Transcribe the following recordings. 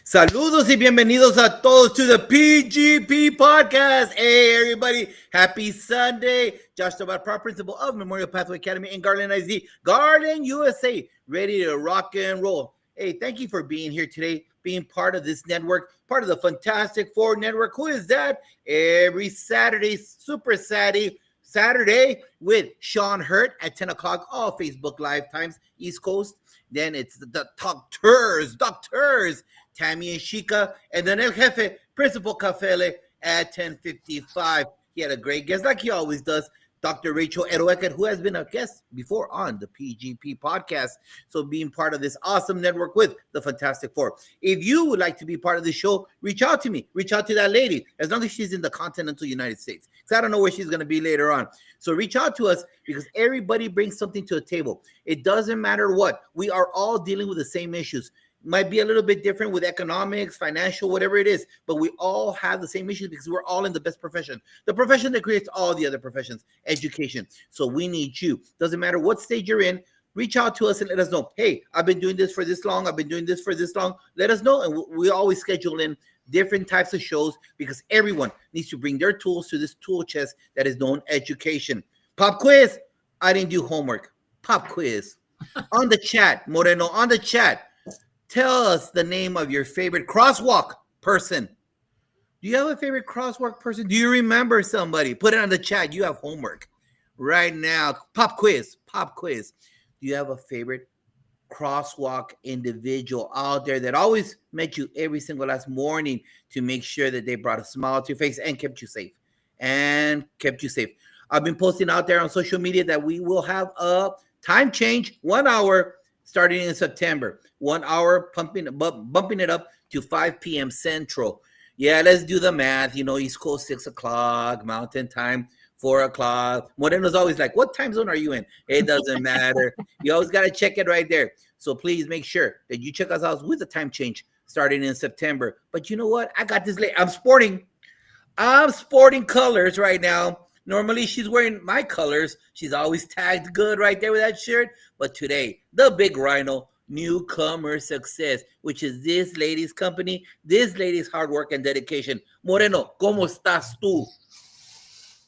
Saludos y bienvenidos a todos to the PGP podcast. Hey, everybody. Happy Sunday. Josh Tobat, Proud Principal of Memorial Pathway Academy in Garland, IZ. Garland, USA. Ready to rock and roll. Hey, thank you for being here today, being part of this network, part of the Fantastic Four Network. Who is that? Every Saturday, Super Saturday with Sean Hurt at 10 o'clock, all Facebook Live times, East Coast. Then it's the doctors, Tammy and Shika, and then El Jefe, Principal Cafele at 10:55. He had a great guest, like he always does, Dr. Rachel Eroecket, who has been a guest before on the PGP podcast. So being part of this awesome network with the Fantastic Four. If you would like to be part of the show, reach out to me. Reach out to that lady, as long as she's in the continental United States. Because I don't know where she's going to be later on. So reach out to us because everybody brings something to the table. It doesn't matter what. We are all dealing with the same issues. Might be a little bit different with economics, financial, whatever it is, but we all have the same issues because we're all in the best profession, the profession that creates all the other professions, education. So we need you. Doesn't matter what stage you're in, reach out to us and let us know. Hey, I've been doing this for this long. I've been doing this for this long. Let us know. And we always schedule in different types of shows because everyone needs to bring their tools to this tool chest that is known education. Pop quiz. I didn't do homework. Pop quiz. On the chat, Moreno, on the chat. Tell us the name of your favorite crosswalk person. Do you have a favorite crosswalk person? Do you remember somebody? Put it on the chat. You have homework right now. Pop quiz. Do you have a favorite crosswalk individual out there that always met you every single last morning to make sure that they brought a smile to your face and kept you safe? I've been posting out there on social media that we will have a time change, 1 hour starting in September. 1 hour, bumping it up to 5 p.m. Central. Yeah, let's do the math. You know, East Coast, 6 o'clock, Mountain Time, 4 o'clock. Moreno's always like, what time zone are you in? It doesn't matter. You always got to check it right there. So please make sure that you check us out with the time change starting in September. But you know what? I got this late. I'm sporting colors right now. Normally, she's wearing my colors. She's always tagged good right there with that shirt. But today, the Big Rhino Newcomer Success, which is this lady's company, this lady's hard work and dedication. Moreno, ¿cómo estás tú?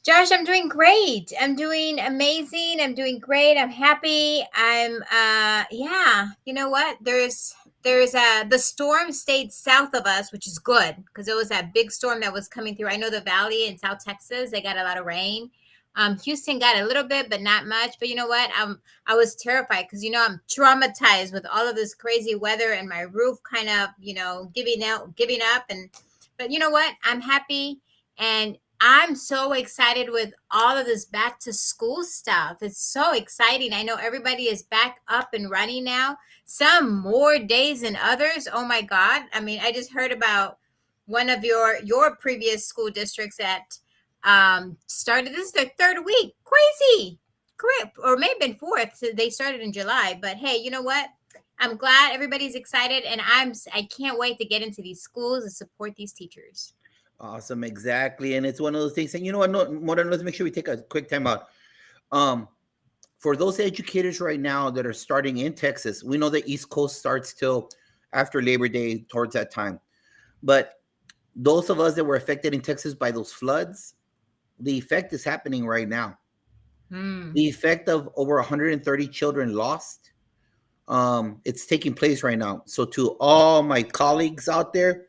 Josh, I'm doing great. I'm doing amazing. I'm doing great. I'm happy. You know what? There's the storm stayed south of us, which is good because it was that big storm that was coming through. I know the valley in South Texas, they got a lot of rain. Houston got a little bit, but not much. But you know what? I was terrified because I'm traumatized with all of this crazy weather and my roof kind of giving up. But you know what? I'm happy and I'm so excited with all of this back to school stuff. It's so exciting. I know everybody is back up and running now. Some more days than others. Oh my God. I mean, I just heard about one of your previous school districts that started. This is their third week. Crazy. Great. Or maybe been fourth. So they started in July. But hey, you know what? I'm glad everybody's excited and I can't wait to get into these schools and support these teachers. Awesome, exactly. And it's one of those things. And you know what, Moreno, let's make sure we take a quick time out. For those educators right now that are starting in Texas, we know the East Coast starts till after Labor Day, towards that time. But those of us that were affected in Texas by those floods, the effect is happening right now. The effect of over 130 children lost, it's taking place right now. So to all my colleagues out there,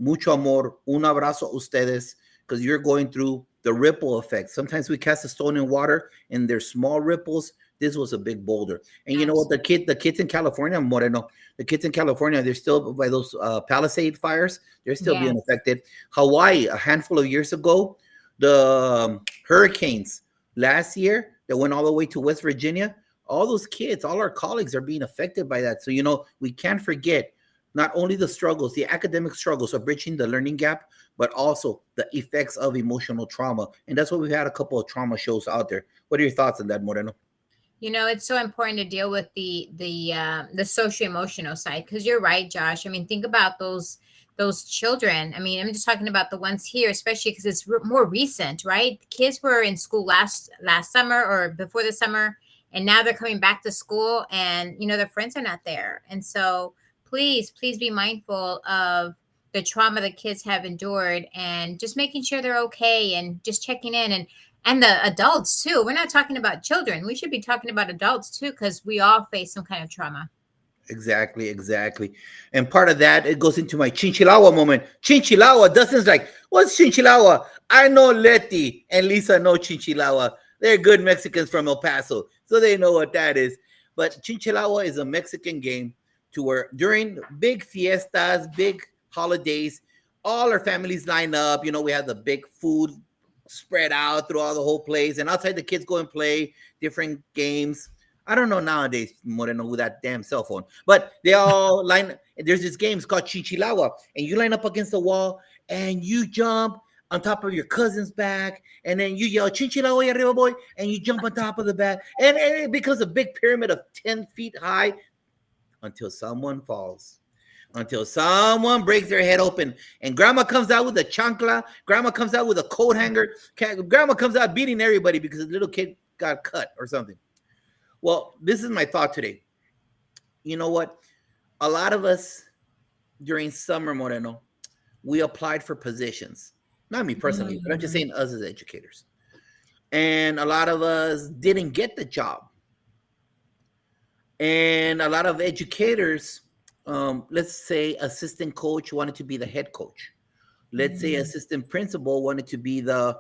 mucho amor, un abrazo a ustedes, because you're going through the ripple effect. Sometimes we cast a stone in water and there's small ripples. This was a big boulder. And you know what? The kids in California, Moreno, they're still by those Palisade fires. They're still being affected. Hawaii, a handful of years ago, the hurricanes last year that went all the way to West Virginia, all those kids, all our colleagues are being affected by that. So, we can't forget not only the struggles, the academic struggles of bridging the learning gap, but also the effects of emotional trauma. And that's why we've had a couple of trauma shows out there. What are your thoughts on that, Moreno? It's so important to deal with the socio-emotional side because you're right, Josh. I mean, think about those children. I mean, I'm just talking about the ones here, especially because it's more recent, right? Kids were in school last summer or before the summer, and now they're coming back to school, and their friends are not there, and so please, please be mindful of the trauma the kids have endured and just making sure they're okay and just checking in and the adults too. We're not talking about children. We should be talking about adults too, because we all face some kind of trauma. Exactly, exactly. And part of that, it goes into my Chinchilagua moment. Chinchilagua, Dustin's like, what's Chinchilagua? I know Letty and Lisa know Chinchilagua. They're good Mexicans from El Paso, so they know what that is. But Chinchilagua is a Mexican game to where during big fiestas, big holidays, all our families line up. You know, we have the big food spread out throughout the whole place. And outside, the kids go and play different games. I don't know nowadays, Moreno, with that damn cell phone. But they all line. There's this game. It's called Chinchilagua, and you line up against the wall, and you jump on top of your cousin's back, and then you yell "Chinchilagua arriba, boy!" and you jump on top of the back, and it becomes a big pyramid of 10 feet high until someone falls. Until someone breaks their head open, and grandma comes out with a chancla, grandma comes out with a coat hanger, grandma comes out beating everybody because the little kid got cut or something. Well, this is my thought today. You know what? A lot of us during summer, Moreno, we applied for positions. Not me personally, but I'm just saying us as educators. And a lot of us didn't get the job. And a lot of educators, let's say assistant coach wanted to be the head coach. Let's say assistant principal wanted to be the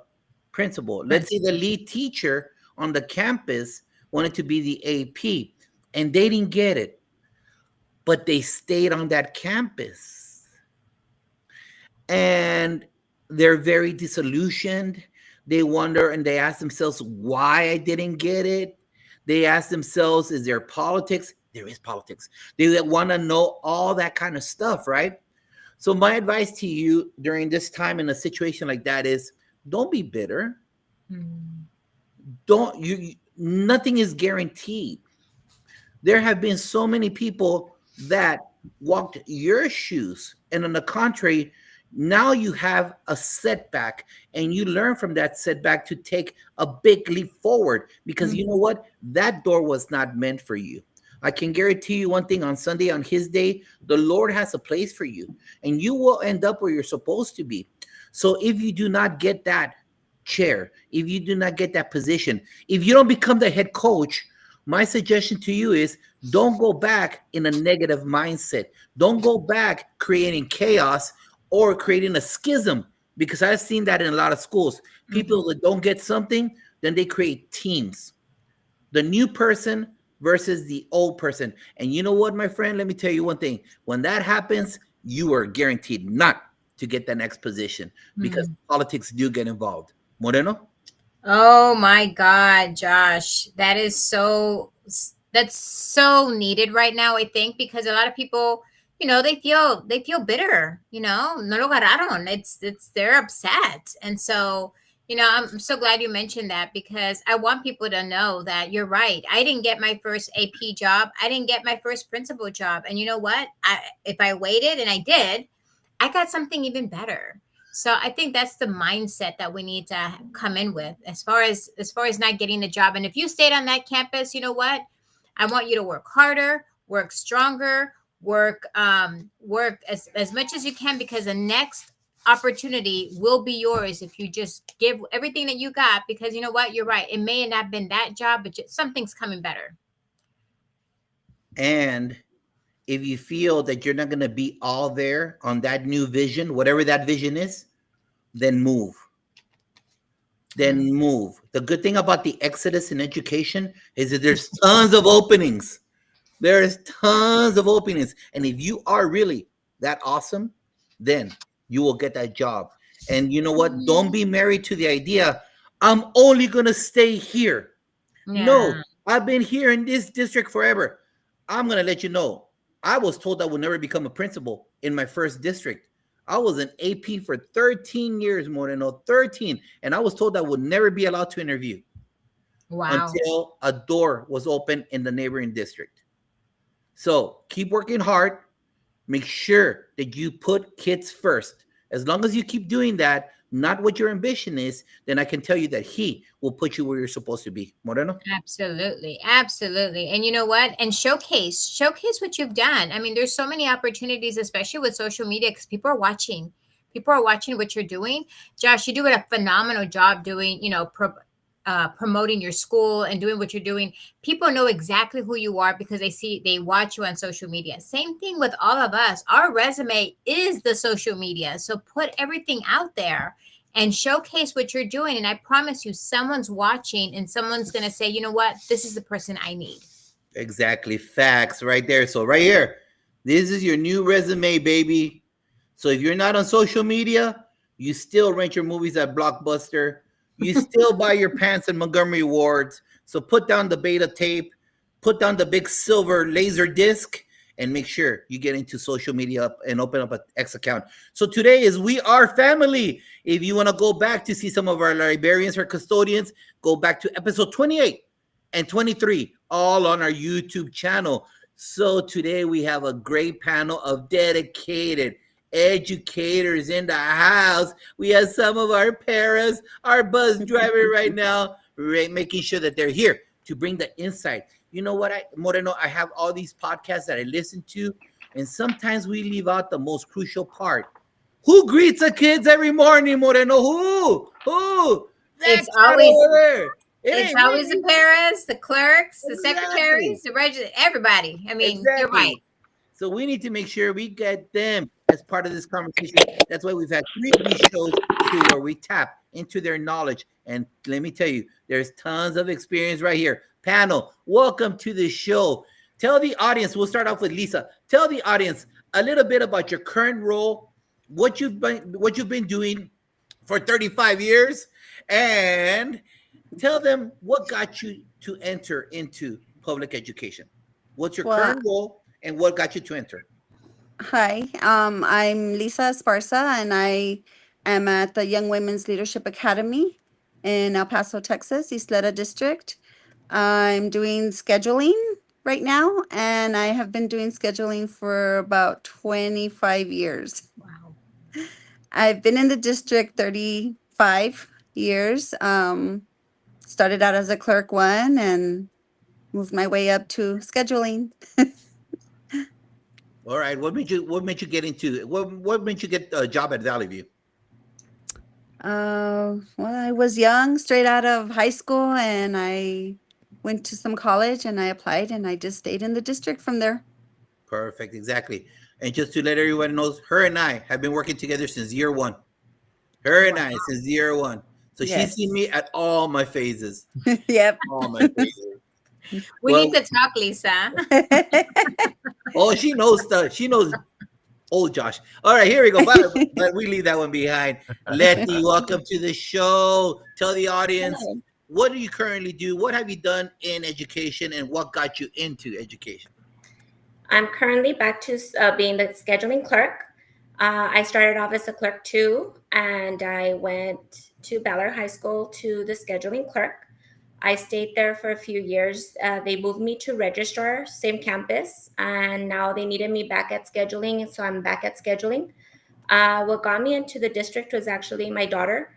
principal. Let's say the lead teacher on the campus wanted to be the AP, and they didn't get it, but they stayed on that campus. And they're very disillusioned. They wonder and they ask themselves why I didn't get it. They ask themselves, is there politics? There is politics. They want to know all that kind of stuff, right? So my advice to you during this time in a situation like that is don't be bitter. Don't you nothing is guaranteed. There have been so many people that walked your shoes, and on the contrary, now you have a setback and you learn from that setback to take a big leap forward because you know what? That door was not meant for you. I can guarantee you one thing: on Sunday, on his day, the Lord has a place for you and you will end up where you're supposed to be. So if you do not get that chair, if you do not get that position, if you don't become the head coach, my suggestion to you is don't go back in a negative mindset. Don't go back creating chaos or creating a schism, because I've seen that in a lot of schools. People that don't get something, then they create teams. The new person versus the old person. And you know what, my friend? Let me tell you one thing. When that happens, you are guaranteed not to get the next position because politics do get involved. Moreno? Oh my God, Josh. That's so needed right now, I think, because a lot of people, they feel bitter, no lo agarraron. They're upset. And so, I'm so glad you mentioned that because I want people to know that you're right. I didn't get my first AP job. I didn't get my first principal job. And you know what? If I waited, and I did, I got something even better. So I think that's the mindset that we need to come in with as far as not getting the job. And if you stayed on that campus, you know what? I want you to work harder, work stronger, work as much as you can, because the next opportunity will be yours if you just give everything that you got, because you know what? You're right. It may not have been that job, but something's coming better. And if you feel that you're not going to be all there on that new vision, whatever that vision is, then move. Then move. The good thing about the exodus in education is that there's tons of openings. There's tons of openings. And if you are really that awesome, then you will get that job. And you know what? Don't be married to the idea, I'm only going to stay here. Yeah. No, I've been here in this district forever. I'm going to let you know. I was told I would never become a principal in my first district. I was an AP for 13 years, Moreno, 13. And I was told I would never be allowed to interview. Wow. Until a door was open in the neighboring district. So keep working hard. Make sure that you put kids first. As long as you keep doing that, not what your ambition is, then I can tell you that he will put you where you're supposed to be. Moreno? Absolutely, absolutely. And you know what? And showcase what you've done. I mean, there's so many opportunities, especially with social media, because people are watching. People are watching what you're doing. Josh, you do a phenomenal job doing, promoting your school and doing what you're doing. People know exactly who you are because they watch you on social media. Same thing with all of us. Our resume is the social media. So put everything out there and showcase what you're doing. And I promise you, someone's watching and someone's going to say, you know what? This is the person I need. Exactly. Facts right there. So right here, this is your new resume, baby. So if you're not on social media, you still rent your movies at Blockbuster. You still buy your pants at Montgomery Wards. So put down the beta tape, put down the big silver laser disc, and make sure you get into social media and open up an X account. So today is We Are Family. If you want to go back to see some of our librarians or custodians, go back to episode 28 and 23, all on our YouTube channel. So today we have a great panel of dedicated educators in the house. We have some of our paras, our bus driver right now, making sure that they're here to bring the insight. You know what, Moreno, I have all these podcasts that I listen to, and sometimes we leave out the most crucial part. Who greets the kids every morning, Moreno? Who? It's always the paras, the clerks, the secretaries, the register, everybody. I mean, You're right. So we need to make sure we get them as part of this conversation. That's why we've had 3 of these shows where we tap into their knowledge. And let me tell you, there's tons of experience right here. Panel, welcome to the show. Tell the audience, we'll start off with Lisa. Tell the audience a little bit about your current role, what you've been doing for 35 years, and tell them what got you to enter into public education. What's your current role and what got you to enter? Hi, I'm Lisa Esparza, and I am at the Young Women's Leadership Academy in El Paso, Texas, Isleta District. I'm doing scheduling right now, and I have been doing scheduling for about 25 years. Wow. I've been in the district 35 years. Started out as a clerk 1 and moved my way up to scheduling. All right. What made you get into what made you get a job at Valley View? Well, I was young, straight out of high school, and I went to some college and I applied, and I just stayed in the district from there. Perfect. Exactly. And just to let everyone know, her and I have been working together since year 1. I since year 1. So She's seen me at all my phases. Yep. All my phases. We need to talk, Lisa. Oh, she knows stuff. She knows old Josh. All right, here we go. But we leave that one behind. Letty, welcome to the show. Tell the audience, what do you currently do? What have you done in education, and what got you into education? I'm currently back to being the scheduling clerk. I started off as a clerk 2, and I went to Ballard High School to the scheduling clerk. I stayed there for a few years. They moved me to registrar, same campus, and now they needed me back at scheduling, so I'm back at scheduling. What got me into the district was actually my daughter.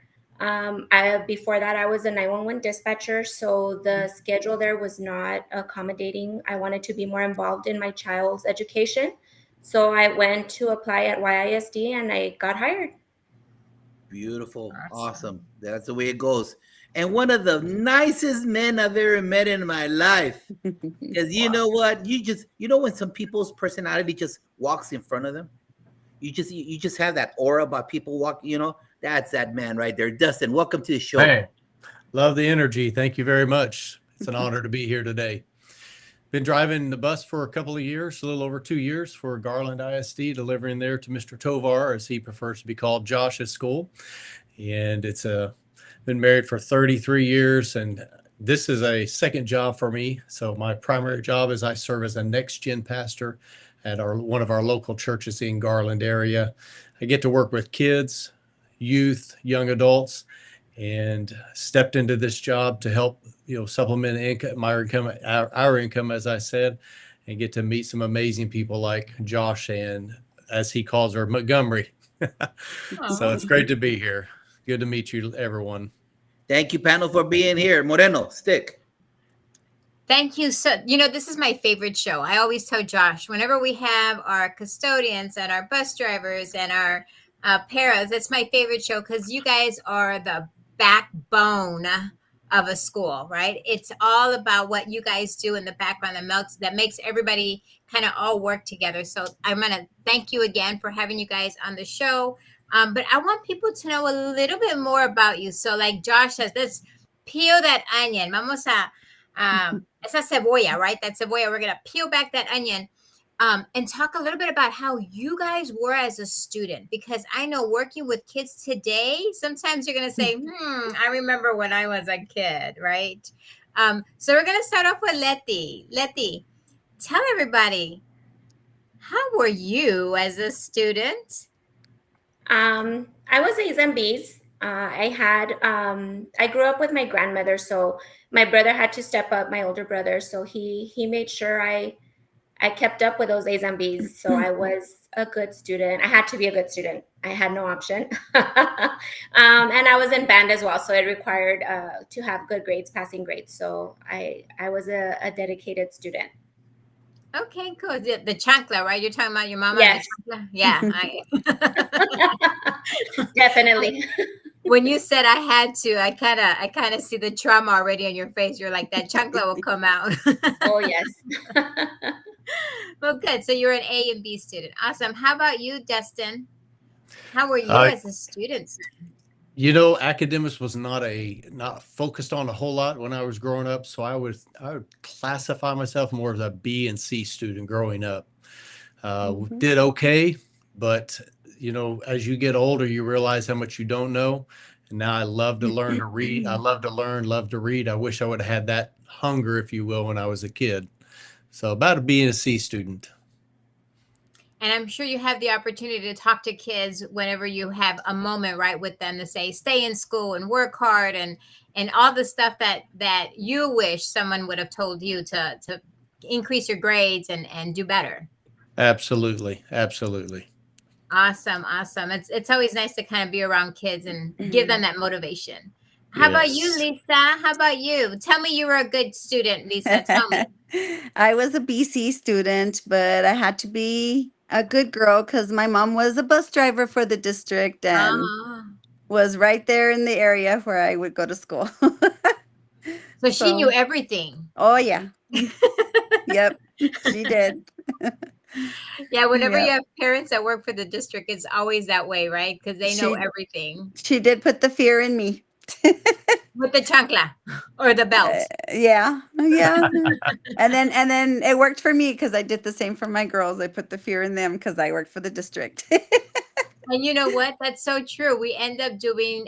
Before that, I was a 911 dispatcher, so the schedule there was not accommodating. I wanted to be more involved in my child's education, so I went to apply at YISD, and I got hired. Beautiful. Awesome. That's the way it goes. And one of the nicest men I've ever met in my life. Because you know what? When some people's personality just walks in front of them, you just have that aura about people walking, that's that man right there. Dustin, welcome to the show. Hey, love the energy. Thank you very much. It's an honor to be here today. Been driving the bus for a couple of years, a little over 2 years for Garland ISD, delivering there to Mr. Tovar, as he prefers to be called, Josh's school. And it's been married for 33 years, and this is a second job for me. So my primary job is I serve as a next-gen pastor at one of our local churches in Garland area. I get to work with kids, youth, young adults, and stepped into this job to help supplement our income, as I said, and get to meet some amazing people like Josh and, as he calls her, Montgomery. So it's great to be here. Good to meet you, everyone. Thank you, panel, for being here. Moreno, stick. Thank you. So, this is my favorite show. I always tell Josh, whenever we have our custodians and our bus drivers and our paras, it's my favorite show because you guys are the backbone of a school, right? It's all about what you guys do in the background that makes everybody kind of all work together. So I'm going to thank you again for having you guys on the show. But I want people to know a little bit more about you. So like Josh says, let's peel that onion. Vamos a esa cebolla, right? That cebolla, we're going to peel back that onion and talk a little bit about how you guys were as a student, because I know working with kids today, sometimes you're going to say, I remember when I was a kid, right? So we're going to start off with Leti. Leti, tell everybody, how were you as a student? I was A's and B's. I grew up with my grandmother, so my brother had to step up, my older brother. So he made sure I kept up with those A's and B's. So I was a good student. I had to be a good student. I had no option. And I was in band as well. So it required to have good grades, passing grades. So I was a dedicated student. Okay, cool. The chancla, right? You're talking about your mama? Yes. Yeah. Definitely. When you said I had to, I kind of see the trauma already on your face. You're like, that chancla will come out. Oh, yes. Well, good. So you're an A and B student. Awesome. How about you, Destin? How were you as a student? Academics was not focused on a whole lot when I was growing up. So I would classify myself more as a B and C student growing up. Did okay, but as you get older, you realize how much you don't know. And now I love to learn to read. I love to learn, love to read. I wish I would have had that hunger, if you will, when I was a kid. So about a B and a C student. And I'm sure you have the opportunity to talk to kids whenever you have a moment, right, with them to say, stay in school and work hard and all the stuff that you wish someone would have told you to increase your grades and do better. Absolutely. Absolutely. Awesome. It's always nice to kind of be around kids and give them that motivation. How about you, Lisa? How about you? Tell me you were a good student, Lisa. Tell me. I was a BC student, but I had to be a good girl because my mom was a bus driver for the district and was right there in the area where I would go to school. So she knew everything. Oh, yeah. Yep, she did. Yeah, whenever you have parents that work for the district, it's always that way, right? Because they know everything. She did put the fear in me. With the chancla or the belt. Yeah. And then it worked for me because I did the same for my girls. I put the fear in them because I worked for the district. And you know what? That's so true. We end up doing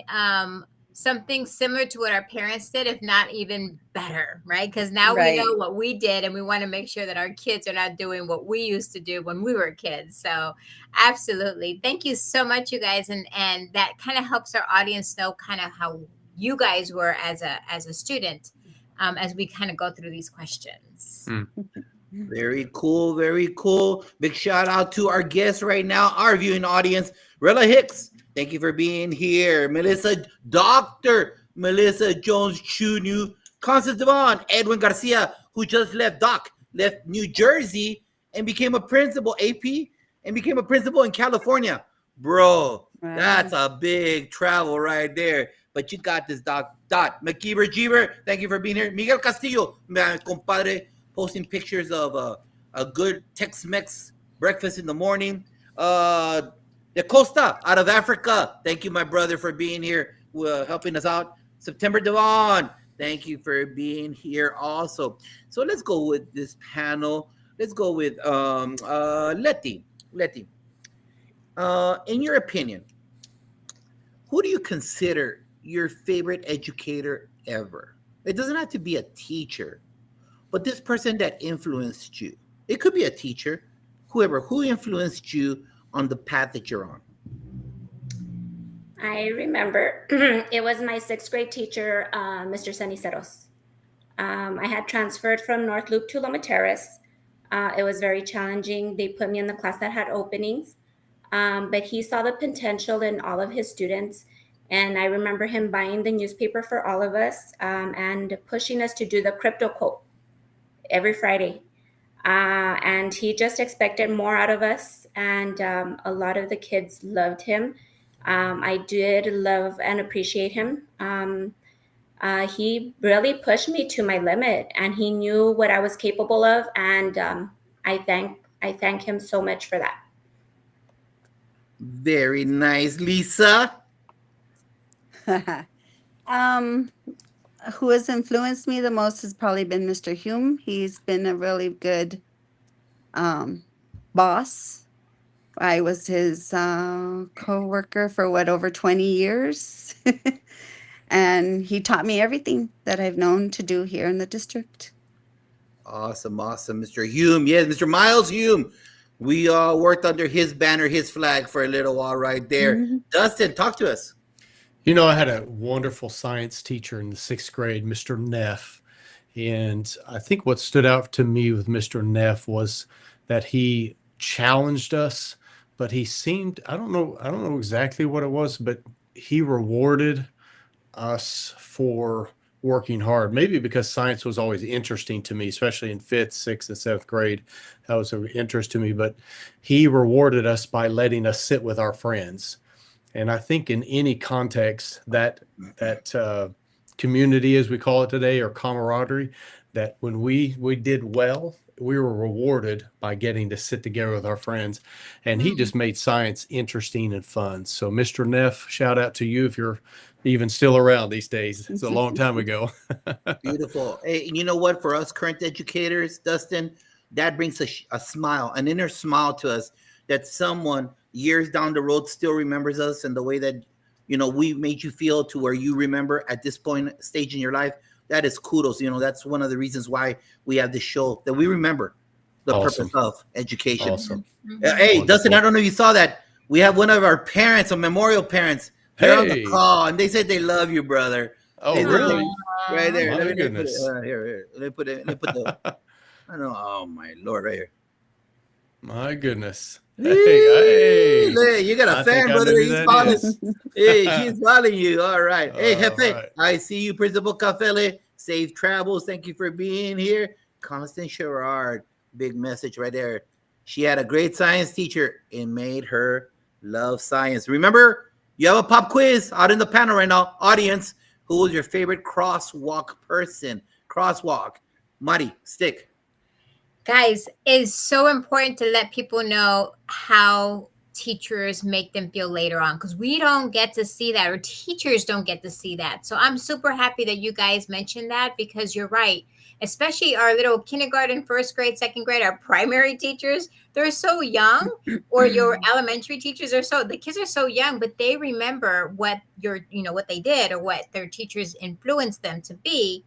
something similar to what our parents did, if not even better, right? Because now we know what we did and we want to make sure that our kids are not doing what we used to do when we were kids. So absolutely. Thank you so much, you guys. And that kind of helps our audience know kind of how you guys were as a student as we kind of go through these questions. Very cool. Very cool. Big shout out to our guests right now, our viewing audience, Rilla Hicks. Thank you for being here. Dr. Melissa Jones Chunu, Constance Devon, Edwin Garcia, who just left New Jersey and became a principal, AP, and became a principal in California. Bro, that's a big travel right there. But you got this, Dot. McKeever Jeever, thank you for being here. Miguel Castillo, my compadre, posting pictures of a good Tex-Mex breakfast in the morning. De Costa out of Africa. Thank you, my brother, for being here, helping us out. September Devon, thank you for being here also. So let's go with this panel. Let's go with Leti. Leti, in your opinion, who do you consider your favorite educator ever? It doesn't have to be a teacher, but this person that influenced you. It could be a teacher, who influenced you on the path that you're on. I remember it was my 6th grade teacher, Mr. Ceniceros. I had transferred from North Loop to Loma Terrace. It was very challenging. They put me in the class that had openings, but he saw the potential in all of his students, And I remember him buying the newspaper for all of us, and pushing us to do the crypto quote every Friday. And he just expected more out of us. And a lot of the kids loved him. I did love and appreciate him. He really pushed me to my limit, and he knew what I was capable of. And I thank him so much for that. Very nice, Lisa. Who has influenced me the most has probably been Mr. Hume. He's been a really good boss. I was his co-worker for over 20 years. And he taught me everything that I've known to do here in the district. Awesome, Mr. Hume. Yes, Mr. Miles Hume. We worked under his banner, his flag for a little while right there. Mhm. Dustin, talk to us. You know, I had a wonderful science teacher in the 6th grade, Mr. Neff. And I think what stood out to me with Mr. Neff was that he challenged us, but he seemed, I don't know exactly what it was, but he rewarded us for working hard. Maybe because science was always interesting to me, especially in 5th, 6th, and 7th grade. That was of interest to me, but he rewarded us by letting us sit with our friends. And I think in any context that community, as we call it today, or camaraderie, that when we did well, we were rewarded by getting to sit together with our friends. And he just made science interesting and fun. So Mr. Neff, shout out to you if you're even still around these days. It's a long time ago. Beautiful. Hey, you know what? For us current educators, Dustin, that brings a smile, an inner smile to us, that someone years down the road still remembers us, and the way that, you know, we made you feel to where you remember at this stage in your life. That is kudos. You know, that's one of the reasons why we have this show, that we remember the Awesome. purpose of education. Awesome. Hey, Wonderful. Dustin, I don't know if you saw that. We have one of our parents, a memorial parents. They're on the Hey. call, and they said they love you, brother. Oh, Hey, really? Right there. My Let me put it, goodness. here. Let me put the. I know. Oh my Lord, right here. My goodness. Hey. Hey, you got a I fan, think I brother. know who He's that following. is. Hey, he's following you. All right. Hey, All Jefe, right. I see you, Principal Cafele. Safe travels. Thank you for being here. Constance Sherrard. Big message right there. She had a great science teacher. It made her love science. Remember, you have a pop quiz out in the panel right now. Audience, who was your favorite crosswalk person? Crosswalk. Mari, stick. Guys, it's so important to let people know how teachers make them feel later on, because we don't get to see that, or teachers don't get to see that. So I'm super happy that you guys mentioned that, because you're right. Especially our little kindergarten, 1st grade, 2nd grade, our primary teachers, they're so young, or your elementary teachers the kids are so young, but they remember what what they did, or what their teachers influenced them to be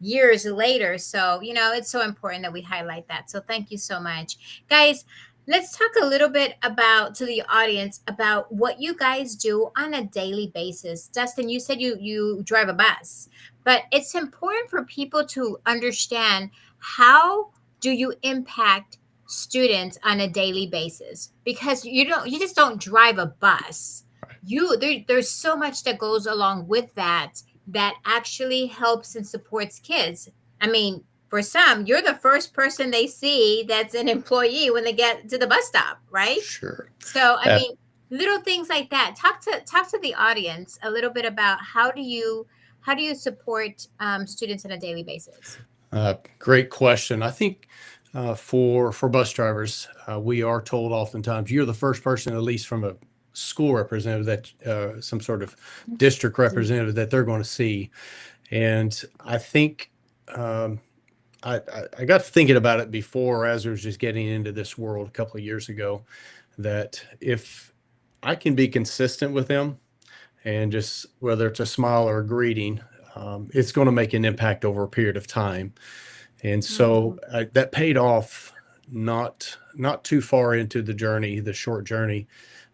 years later. So, it's so important that we highlight that. So thank you so much. Guys, let's talk a little bit to the audience about what you guys do on a daily basis. Dustin, you said you drive a bus, but it's important for people to understand, how do you impact students on a daily basis? Because you just don't drive a bus. There's so much that goes along with that actually helps and supports kids. I mean, for some, you're the first person they see that's an employee when they get to the bus stop, right? Sure. So, I mean, little things like that. Talk to the audience a little bit about how do you support students on a daily basis? Great question. I think for bus drivers, we are told oftentimes you're the first person, at least from a school representative, that some sort of district representative, that they're going to see. And I think I got thinking about it before, as I was just getting into this world a couple of years ago, that if I can be consistent with them, and just whether it's a smile or a greeting, it's going to make an impact over a period of time. And so that paid off not too far into the journey, the short journey.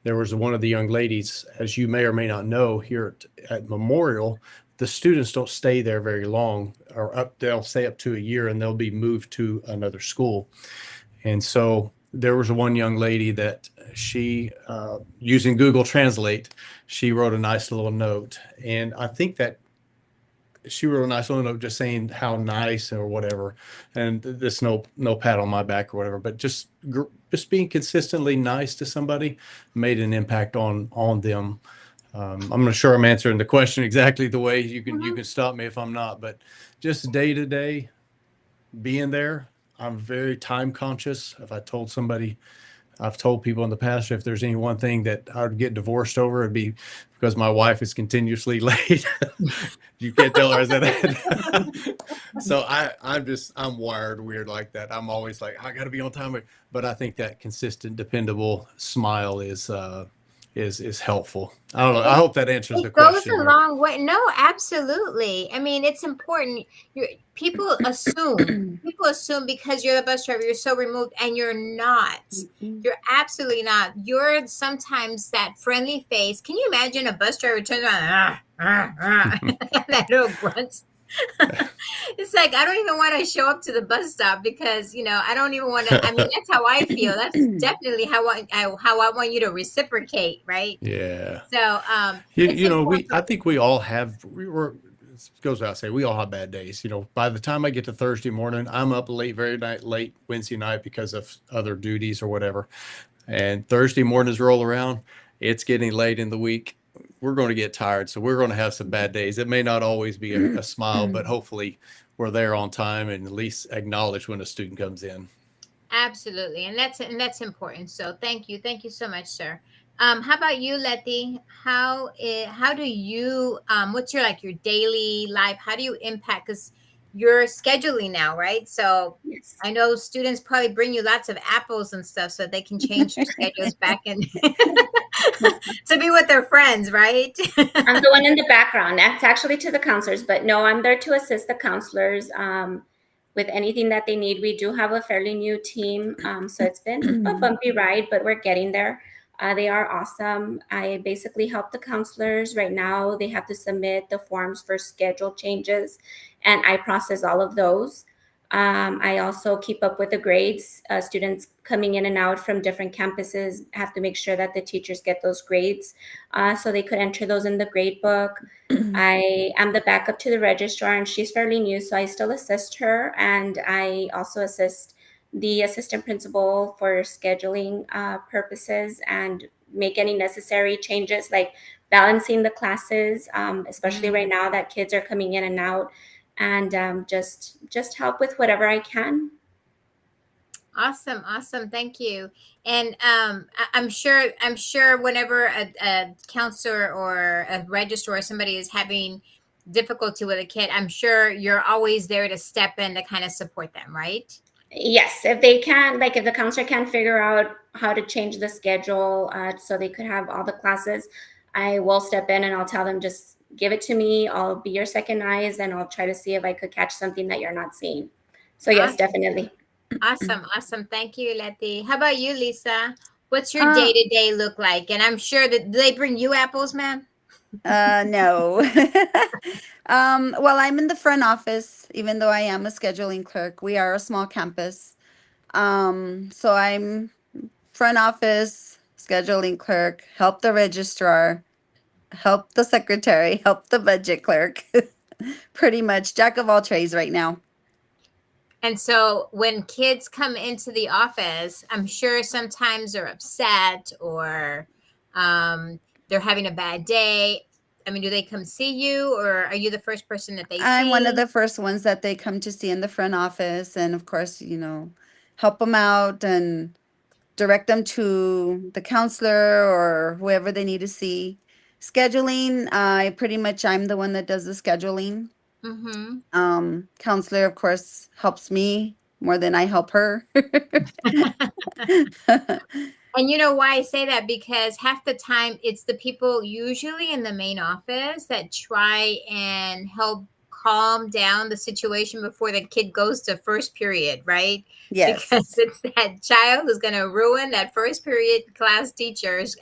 There was one of the young ladies, as you may or may not know, here at Memorial, the students don't stay there very long, or they'll stay up to a year, and they'll be moved to another school. And so there was one young lady that she, using Google Translate, she wrote a nice little note. And I think that she wrote a nice little note just saying how nice or whatever. And this no pat on my back or whatever, but just being consistently nice to somebody made an impact on them. I'm not sure I'm answering the question exactly the way you can stop me if I'm not, but just day to day being there. I'm very time conscious. If I told somebody, I've told people in the past, if there's any one thing that I would get divorced over, it'd be because my wife is continuously late. You can't tell her I said that. So I'm wired weird like that. I'm always like, I got to be on time. But I think that consistent, dependable smile is helpful. I don't know. I hope that answers the It goes question. a long way. No, absolutely. I mean, it's important. People assume because you're the bus driver, you're so removed, and you're not. You're absolutely not. You're sometimes that friendly face. Can you imagine a bus driver turns around, that little grunt? It's like, I don't even want to show up to the bus stop because, I don't even want to. I mean, that's how I feel. That's definitely how I want you to reciprocate, right? Yeah. So, You it's know, important. I think we all have, it goes without saying, we all have bad days. By the time I get to Thursday morning, I'm up late Wednesday night because of other duties or whatever. And Thursday mornings roll around, it's getting late in the week. We're going to get tired. So we're going to have some bad days. It may not always be a smile, but hopefully we're there on time and at least acknowledge when a student comes in. Absolutely, and that's important. So thank you so much, sir. How about you, Letty? How do you what's your daily life? How do you impact? Because you're scheduling now, right? So Yes. I know students probably bring you lots of apples and stuff so they can change their schedules back and to be with their friends, right? I'm the one in the background. That's actually to the counselors, but no, I'm there to assist the counselors with anything that they need. We do have a fairly new team, so it's been a bumpy ride, but we're getting there. They are awesome. I basically help the counselors. Right now, they have to submit the forms for schedule changes, and I process all of those. I also keep up with the grades. Students coming in and out from different campuses have to make sure that the teachers get those grades so they could enter those in the grade book. I am the backup to the registrar, and she's fairly new, so I still assist her. And I also assist the assistant principal for scheduling purposes and make any necessary changes, like balancing the classes, especially right now that kids are coming in and out, and just help with whatever I can. Awesome. Thank you. And I'm sure whenever a counselor or a registrar or somebody is having difficulty with a kid, I'm sure you're always there to step in to kind of support them, right? Yes, if they can, if the counselor can figure out how to change the schedule so they could have all the classes, I will step in and I'll tell them, just give it to me. I'll be your second eyes, and I'll try to see if I could catch something that you're not seeing. So yes, definitely. Awesome. Thank you, Letty. How about you, Lisa? What's your day-to-day look like? And I'm sure that do they bring you apples, ma'am? No. Well, I'm in the front office, even though I am a scheduling clerk. We are a small campus. So I'm front office, scheduling clerk, help the registrar, help the secretary, help the budget clerk. Pretty much jack of all trades right now. And so when kids come into the office, I'm sure sometimes they're upset or they're having a bad day. I mean, do they come see you, or are you the first person that they see? I'm one of the first ones that they come to see in the front office. And of course, help them out and direct them to the counselor or whoever they need to see. Scheduling, I'm the one that does the scheduling. Counselor, of course, helps me more than I help her. And you know why I say that? Because half the time it's the people usually in the main office that try and help calm down the situation before the kid goes to first period, right? Yes. Because it's that child who's going to ruin that first period class teacher's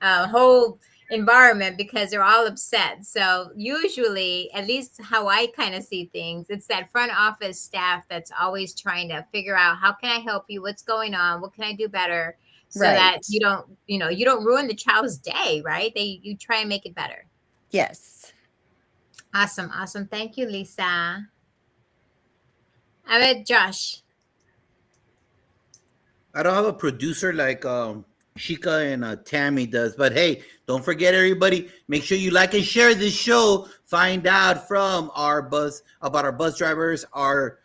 whole environment because they're all upset. So usually, at least how I kind of see things, it's that front office staff that's always trying to figure out how can I help you, what's going on, what can I do better, so that Right. you don't ruin the child's day, right? You try and make it better. Yes. Awesome, awesome. Thank you, Lisa. I bet Josh. I don't have a producer like Shika and Tammy does, but hey, don't forget everybody. Make sure you like and share this show. Find out from our bus about our bus drivers, our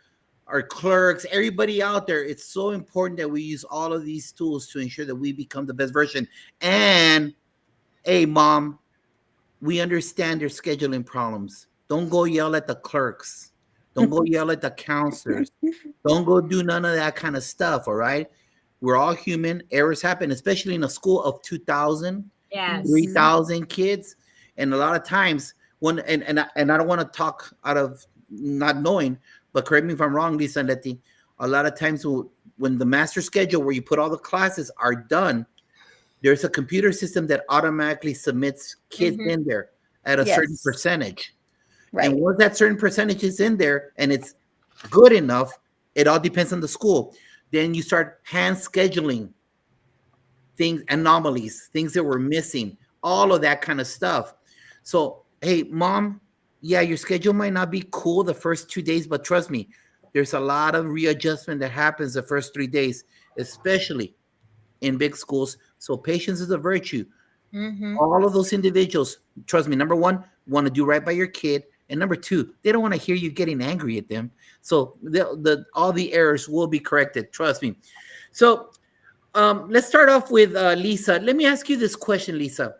clerks, everybody out there. It's so important that we use all of these tools to ensure that we become the best version. And hey, mom, we understand their scheduling problems. Don't go yell at the clerks. Don't go yell at the counselors. Don't go do none of that kind of stuff. All right. We're all human. Errors happen, especially in a school of 2,000, Yes. 3,000 kids. And a lot of times and I don't want to talk out of not knowing, but correct me if I'm wrong, Lisa and Letty. A lot of times when the master schedule where you put all the classes are done, there's a computer system that automatically submits kids in there at a certain Yes. percentage. Right. And once that certain percentage is in there and it's good enough, it all depends on the school. Then you start hand scheduling things, anomalies, things that were missing, all of that kind of stuff. So, hey, mom, yeah, your schedule might not be cool the first 2 days, but trust me, there's a lot of readjustment that happens the first 3 days, especially in big schools. So patience is a virtue. Mm-hmm. All of those individuals, trust me, number one, want to do right by your kid. And number two, they don't want to hear you getting angry at them. So all the errors will be corrected. Trust me. So let's start off with Lisa. Let me ask you this question, Lisa.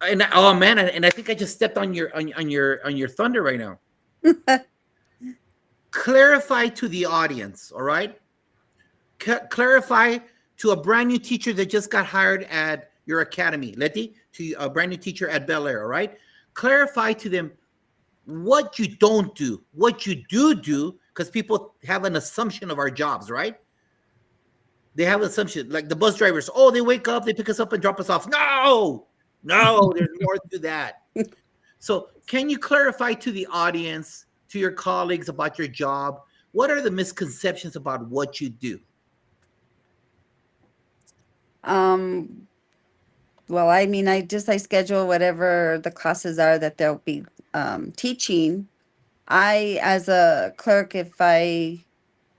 And oh man, and I think I just stepped on your thunder right now. Clarify to the audience, all right? Clarify to a brand new teacher that just got hired at your academy, Letty, to a brand new teacher at Bel Air, all right? Clarify to them what you don't do, what you do, because people have an assumption of our jobs, right? They have an assumption, like the bus drivers. Oh, they wake up, they pick us up and drop us off. No, there's more to that. So can you clarify to the audience, to your colleagues about your job? What are the misconceptions about what you do? Well, I mean, I schedule whatever the classes are that they'll be teaching. I, as a clerk,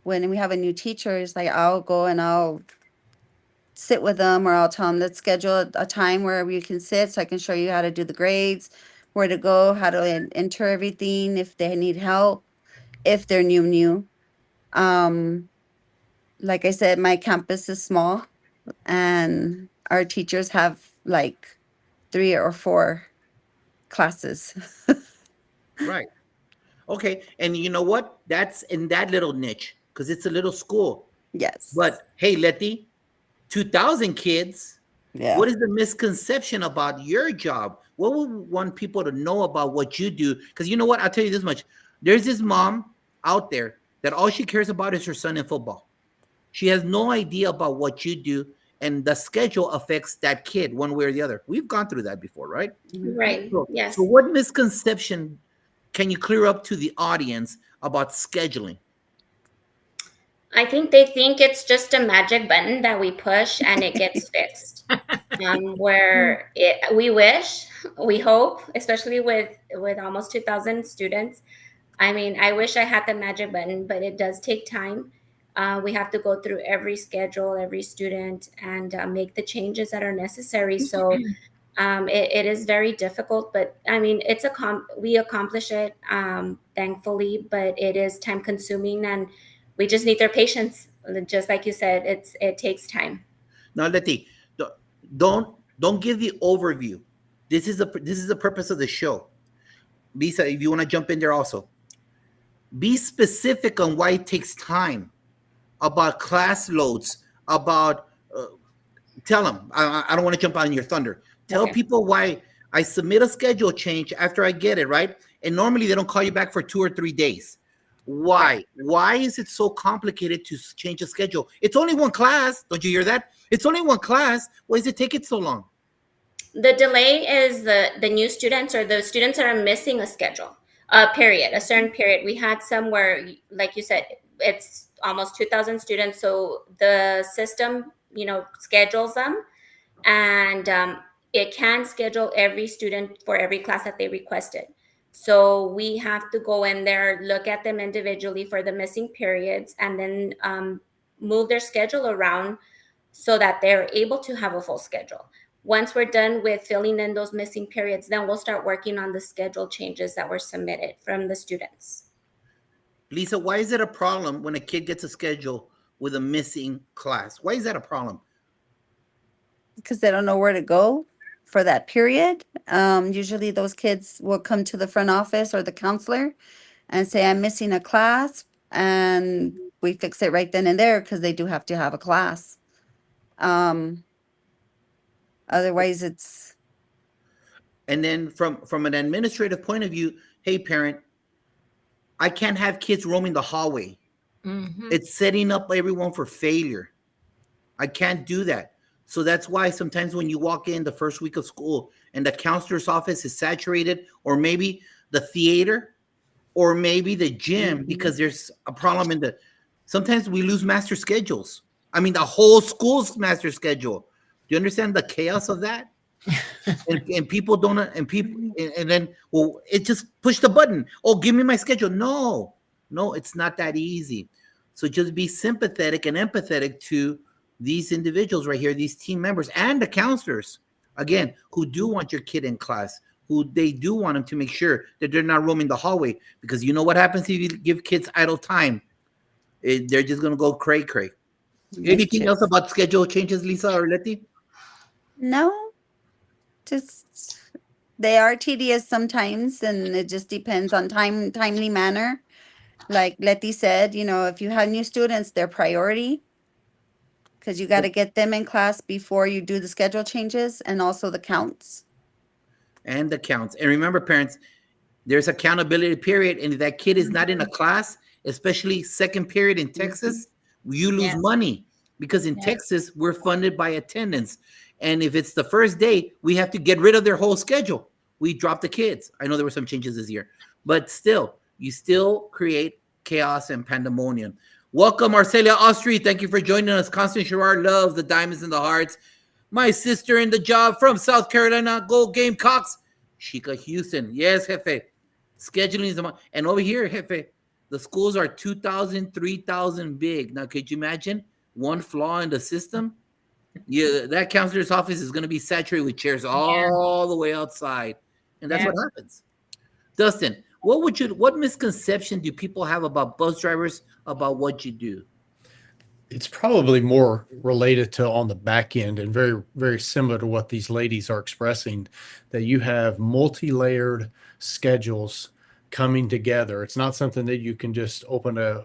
when we have a new teacher, it's like I'll go and I'll sit with them, or I'll tell them, let's schedule a time where we can sit so I can show you how to do the grades, where to go, how to enter everything, if they need help, if they're new. Like I said, my campus is small and our teachers have like 3 or 4 classes. Right. Okay. And you know what? That's in that little niche because it's a little school. Yes. But hey, Letty, 2,000 kids. Yeah. What is the misconception about your job? What would we want people to know about what you do? Because you know what? I'll tell you this much. There's this mom out there that all she cares about is her son in football. She has no idea about what you do, and the schedule affects that kid one way or the other. We've gone through that before, right? Right. Yes. So what misconception can you clear up to the audience about scheduling? I think they think it's just a magic button that we push and it gets fixed. We wish, we hope, especially with almost 2,000 students. I mean, I wish I had the magic button, but it does take time. We have to go through every schedule, every student, and make the changes that are necessary. So it is very difficult, but I mean, we accomplish it, thankfully, but it is time consuming, and we just need their patience. Just like you said, it takes time. Now, Letty, don't give the overview. This is the purpose of the show. Lisa, if you want to jump in there also, be specific on why it takes time, about class loads, about tell them. I don't want to jump on your thunder. Tell people why I submit a schedule change after I get it, right? And normally they don't call you back for 2 or 3 days. Why? Why is it so complicated to change a schedule? It's only one class. Don't you hear that? It's only one class. Why does it take it so long? The delay is the new students or the students that are missing a schedule, a certain period. We had some where, like you said, it's almost 2,000 students. So the system, schedules them, and it can schedule every student for every class that they requested. So we have to go in there, look at them individually for the missing periods, and then move their schedule around so that they're able to have a full schedule. Once we're done with filling in those missing periods, then we'll start working on the schedule changes that were submitted from the students. Lisa, why is it a problem when a kid gets a schedule with a missing class? Why is that a problem? Because they don't know where to go for that period. Usually those kids will come to the front office or the counselor and say, I'm missing a class. And we fix it right then and there because they do have to have a class. Otherwise, it's And then from an administrative point of view, hey, parent, I can't have kids roaming the hallway. Mhm. It's setting up everyone for failure. I can't do that. So that's why sometimes when you walk in the first week of school and the counselor's office is saturated, or maybe the theater, or maybe the gym, because there's a problem in sometimes we lose master schedules. I mean, the whole school's master schedule. Do you understand the chaos of that? and people don't, and then, well, it just push the button. Oh, give me my schedule. No, it's not that easy. So just be sympathetic and empathetic to these individuals right here, these team members and the counselors, again, who do want your kid in class, who they do want them to make sure that they're not roaming the hallway, because you know what happens if you give kids idle time? They're just going to go cray. Anything else about schedule changes, Lisa or Letty? no, just they are tedious sometimes, and it just depends on timely manner. Like Letty said, if you have new students, they're priority because you got to get them in class before you do the schedule changes and also the counts. And the counts. And remember, parents, there's accountability period, and if that kid is not in a class, especially second period in Texas, you lose money, because in Texas we're funded by attendance, and if it's the first day, we have to get rid of their whole schedule. We drop the kids. I know there were some changes this year, but still, you still create chaos and pandemonium. Welcome, Arcelia Austri. Thank you for joining us. Constance Gerard loves the diamonds and the hearts. My sister in the job from South Carolina, Go Gamecocks. Shika Houston. Yes, Jefe. Scheduling is and over here, Jefe, the schools are 2,000, 3,000 big. Now, could you imagine one flaw in the system? Yeah, that counselor's office is going to be saturated with chairs all the way outside. And that's what happens. Dustin, what misconception do people have about bus drivers, about what you do? It's probably more related to on the back end, and very, very similar to what these ladies are expressing, that you have multi-layered schedules coming together. It's not something that you can just open an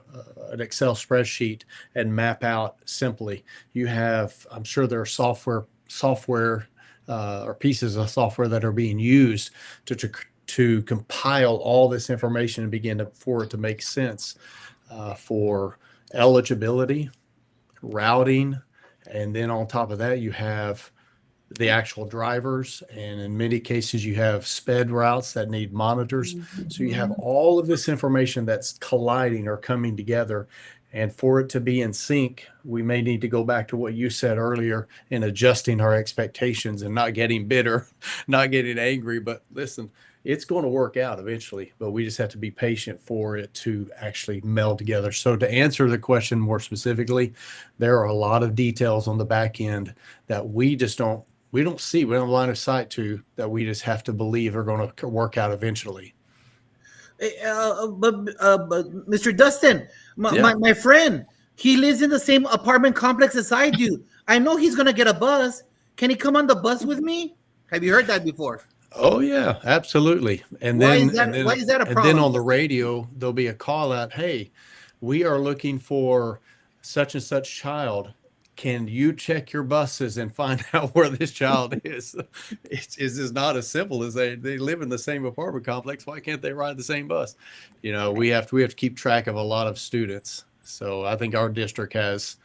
Excel spreadsheet and map out simply. You have, I'm sure there are software or pieces of software that are being used to compile all this information and begin for it to make sense for eligibility, routing, and then on top of that you have the actual drivers, and in many cases you have sped routes that need monitors. So you have all of this information that's colliding or coming together, and for it to be in sync, we may need to go back to what you said earlier in adjusting our expectations and not getting bitter, not getting angry. But listen, it's going to work out eventually, but we just have to be patient for it to actually meld together. So to answer the question more specifically, there are a lot of details on the back end that we don't see, we don't have line of sight to, that we just have to believe are going to work out eventually. But Mr. Dustin, my friend, he lives in the same apartment complex as I do. I know he's going to get a bus. Can he come on the bus with me? Have you heard that before? Oh yeah, absolutely. And Why then, is that a problem? and then on the radio, there'll be a call out. Hey, we are looking for such and such child. Can you check your buses and find out where this child is? It's just not as simple as they live in the same apartment complex. Why can't they ride the same bus? We have to keep track of a lot of students. So I think our district has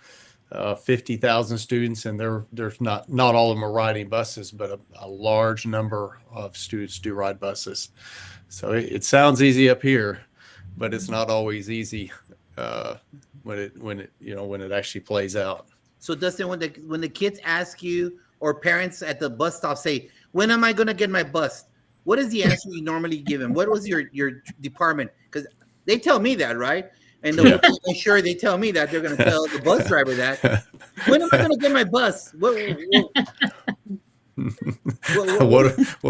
50,000 students, and there's not all of them are riding buses, but a large number of students do ride buses. So it sounds easy up here, but it's not always easy when it actually plays out. So Dustin, when the kids ask you, or parents at the bus stop say, "When am I going to get my bus?" What is the answer you normally give them? What was your department? Because they tell me that, right? And I'm sure they tell me that they're going to tell the bus driver that. When am I going to get my bus? What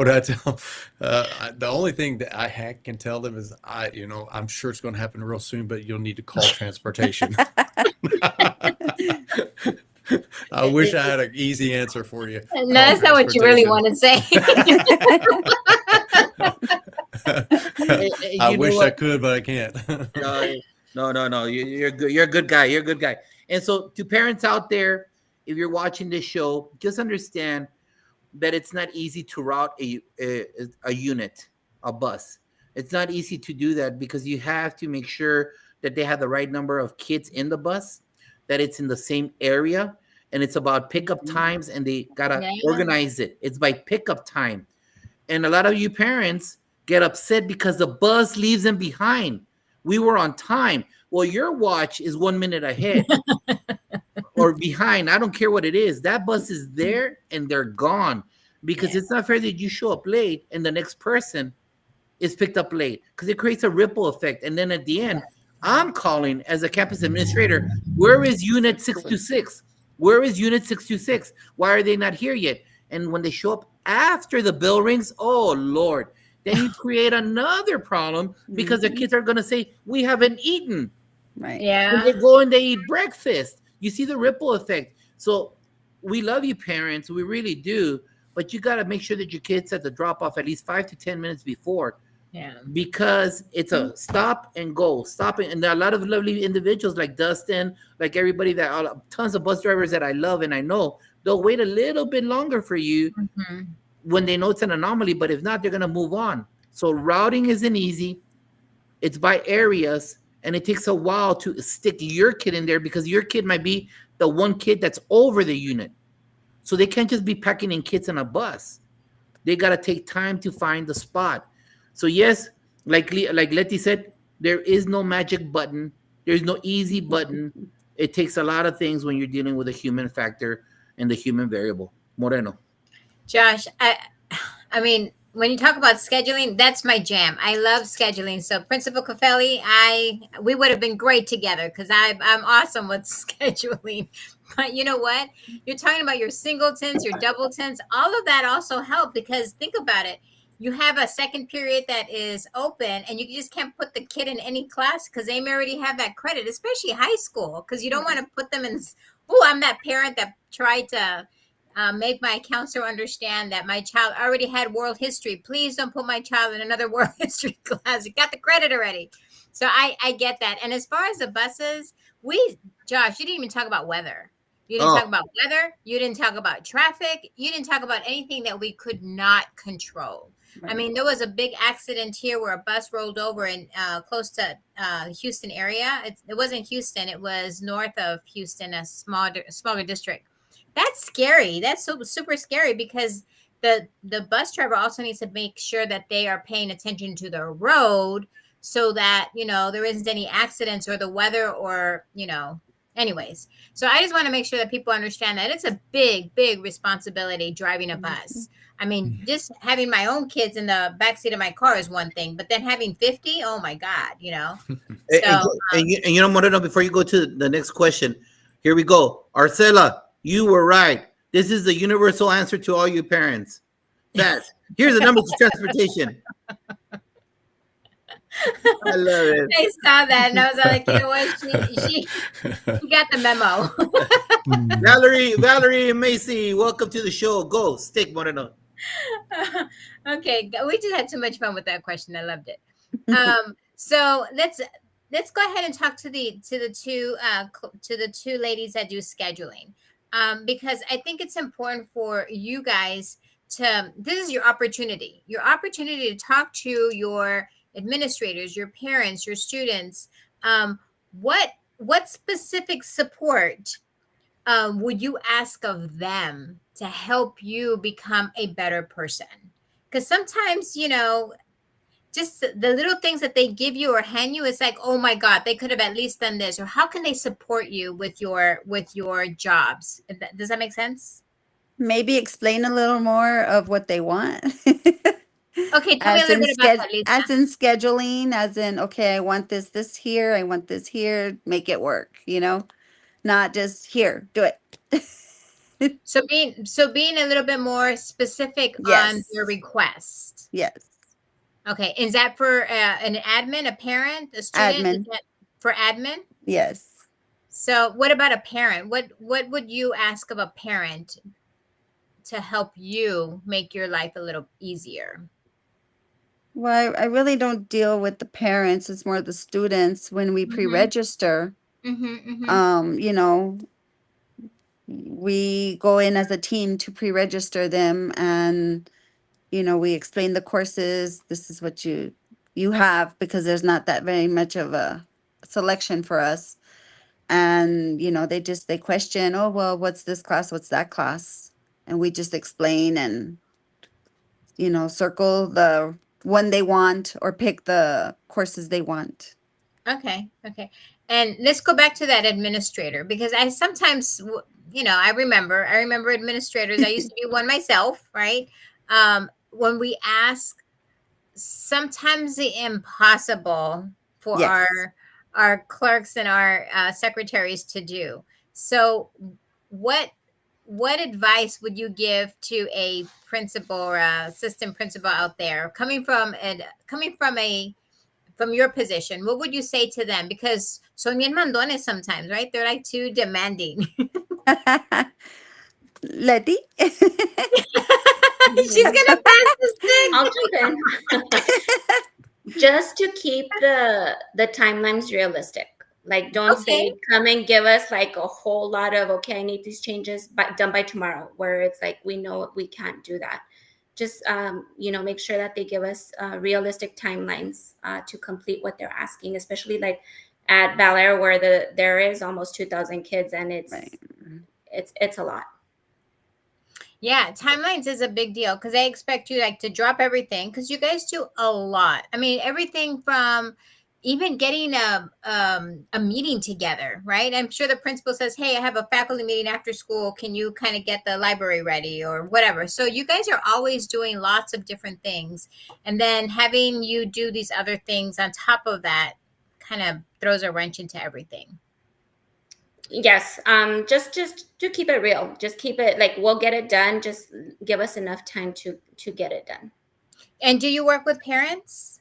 I tell? The only thing that I can tell them is I'm sure it's going to happen real soon, but you'll need to call transportation. I wish I had an easy answer for you. No, that's not what you really want to say. I wish I could, but I can't. No. You're good. You're a good guy. You're a good guy. And so, to parents out there, if you're watching this show, just understand that it's not easy to route a unit, a bus. It's not easy to do that because you have to make sure that they have the right number of kids in the bus, that it's in the same area, and it's about pickup times, and they gotta organize it. It's by pickup time. And a lot of you parents get upset because the bus leaves them behind. We were on time. Well, your watch is 1 minute ahead or behind. I don't care what it is. That bus is there and they're gone because it's not fair that you show up late and the next person is picked up late, because it creates a ripple effect. And then at the end, I'm calling as a campus administrator, where is unit 626? Where is unit 626? Why are they not here yet? And when they show up after the bell rings, oh, Lord, then you create another problem because the kids are going to say, we haven't eaten. Right. Yeah. And they go and they eat breakfast. You see the ripple effect. So we love you, parents. We really do. But you got to make sure that your kids at the drop off at least 5 to 10 minutes before. Yeah. Because it's a stop and go, and there are a lot of lovely individuals like Dustin, like everybody tons of bus drivers that I love and I know they'll wait a little bit longer for you when they know it's an anomaly, but if not, they're going to move on. So routing isn't easy. It's by areas, and it takes a while to stick your kid in there because your kid might be the one kid that's over the unit. So they can't just be packing in kids in a bus. They got to take time to find the spot. So yes, like Letty said, there is no magic button. There's no easy button. It takes a lot of things when you're dealing with a human factor and the human variable. Moreno. Josh, I mean, when you talk about scheduling, that's my jam. I love scheduling. So Principal Coffelli, we would have been great together because I'm awesome with scheduling. But you know what? You're talking about your singletons, your doubletons. All of that also help because think about it. You have a second period that is open and you just can't put the kid in any class because they may already have that credit, especially high school, because you don't want to put them in. Oh, I'm that parent that tried to make my counselor understand that my child already had world history. Please don't put my child in another world history class. You got the credit already. So I get that. And as far as the buses, Josh, you didn't even talk about weather. You didn't talk about weather. You didn't talk about traffic. You didn't talk about anything that we could not control. Right. I mean, there was a big accident here where a bus rolled over in close to Houston area. It wasn't Houston. It was north of Houston, a smaller district. That's scary. That's super scary because the bus driver also needs to make sure that they are paying attention to the road so that, there isn't any accidents or the weather or, anyways. So I just want to make sure that people understand that it's a big, big responsibility driving a bus. I mean, just having my own kids in the backseat of my car is one thing, but then having 50, oh my God, So, Moreno, before you go to the next question, here we go. Arcela, you were right. This is the universal answer to all you parents. Fast. Here's the numbers of transportation. I love it. I saw that and I was like, you know what? She got the memo. Valerie and Macy, welcome to the show. Go, stick, Moreno. Okay, we just had too much fun with that question. I loved it. So let's go ahead and talk to the two ladies that do scheduling, because I think it's important for you guys to. This is your opportunity to talk to your administrators, your parents, your students. What specific support would you ask of them to help you become a better person? Because sometimes, just the little things that they give you or hand you, it's like, oh my God, they could have at least done this. Or how can they support you with your jobs? Does that make sense? Maybe explain a little more of what they want. Okay, tell me a little bit about that, Lisa. As in scheduling, as in, okay, I want this here, I want this here, make it work, not just here, do it. So being a little bit more specific on Yes. your request. Yes. Okay, is that for an admin, a parent, a student? Admin. Is that for admin? Yes. So what about a parent? What would you ask of a parent to help you make your life a little easier? Well, I really don't deal with the parents. It's more the students when we Mhm. pre-register. Mm-hmm, mm-hmm. We go in as a team to pre-register them, and we explain the courses. This is what you have, because there's not that very much of a selection for us. And they question, oh well, what's this class, what's that class, and we just explain and circle the one they want or pick the courses they want. Okay. And let's go back to that administrator, because I sometimes, I remember administrators. I used to be one myself, right? When we ask sometimes the impossible for Yes. our clerks and our secretaries to do. So what advice would you give to a principal or assistant principal out there coming from your position? What would you say to them? Because son bien mandones sometimes, right? They're like too demanding. Letty? She's gonna pass the stick. I'll jump in. Just to keep the timelines realistic. Like, don't say, come and give us like a whole lot of, okay, I need these changes done by tomorrow, where it's like, we know we can't do that. Just, make sure that they give us realistic timelines to complete what they're asking, especially like at Bel Air, where there is almost 2,000 kids, and it's a lot. Yeah, timelines is a big deal, because they expect you like to drop everything, because you guys do a lot. I mean, everything from even getting a meeting together, right? I'm sure the principal says, hey, I have a faculty meeting after school. Can you kind of get the library ready or whatever? So you guys are always doing lots of different things. And then having you do these other things on top of that kind of throws a wrench into everything. Yes. Just to keep it real, just keep it like, we'll get it done. Just give us enough time to get it done. And do you work with parents?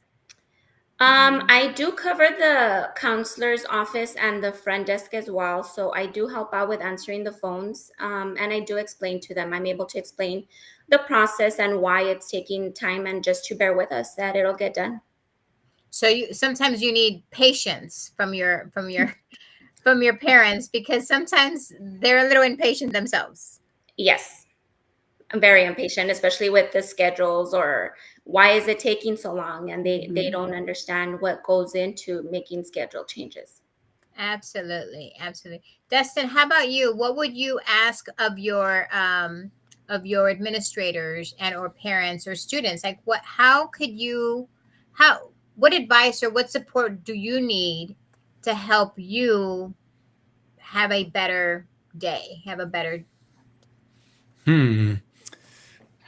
I do cover the counselor's office and the front desk as well. So I do help out with answering the phones. And I do explain to them. I'm able to explain the process and why it's taking time, and just to bear with us that it'll get done. So sometimes you need patience from your parents, because sometimes they're a little impatient themselves. Yes. I'm very impatient, especially with the schedules, or why is it taking so long? And they don't understand what goes into making schedule changes. Absolutely. Dustin, how about you? What would you ask of your administrators and or parents or students? Like what advice or what support do you need to help you have a better day, have a better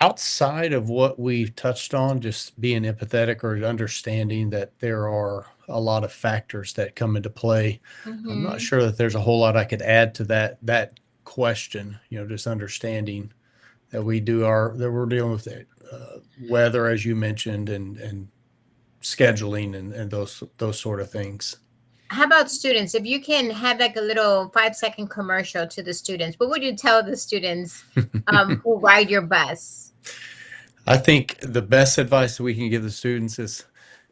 Outside of what we've touched on, just being empathetic or understanding that there are a lot of factors that come into play. I'm not sure that there's a whole lot I could add to that question, just understanding that we're dealing with weather, as you mentioned, and scheduling and those sort of things. How about students? If you can have like a little 5-second commercial to the students, what would you tell the students who ride your bus? I think the best advice that we can give the students is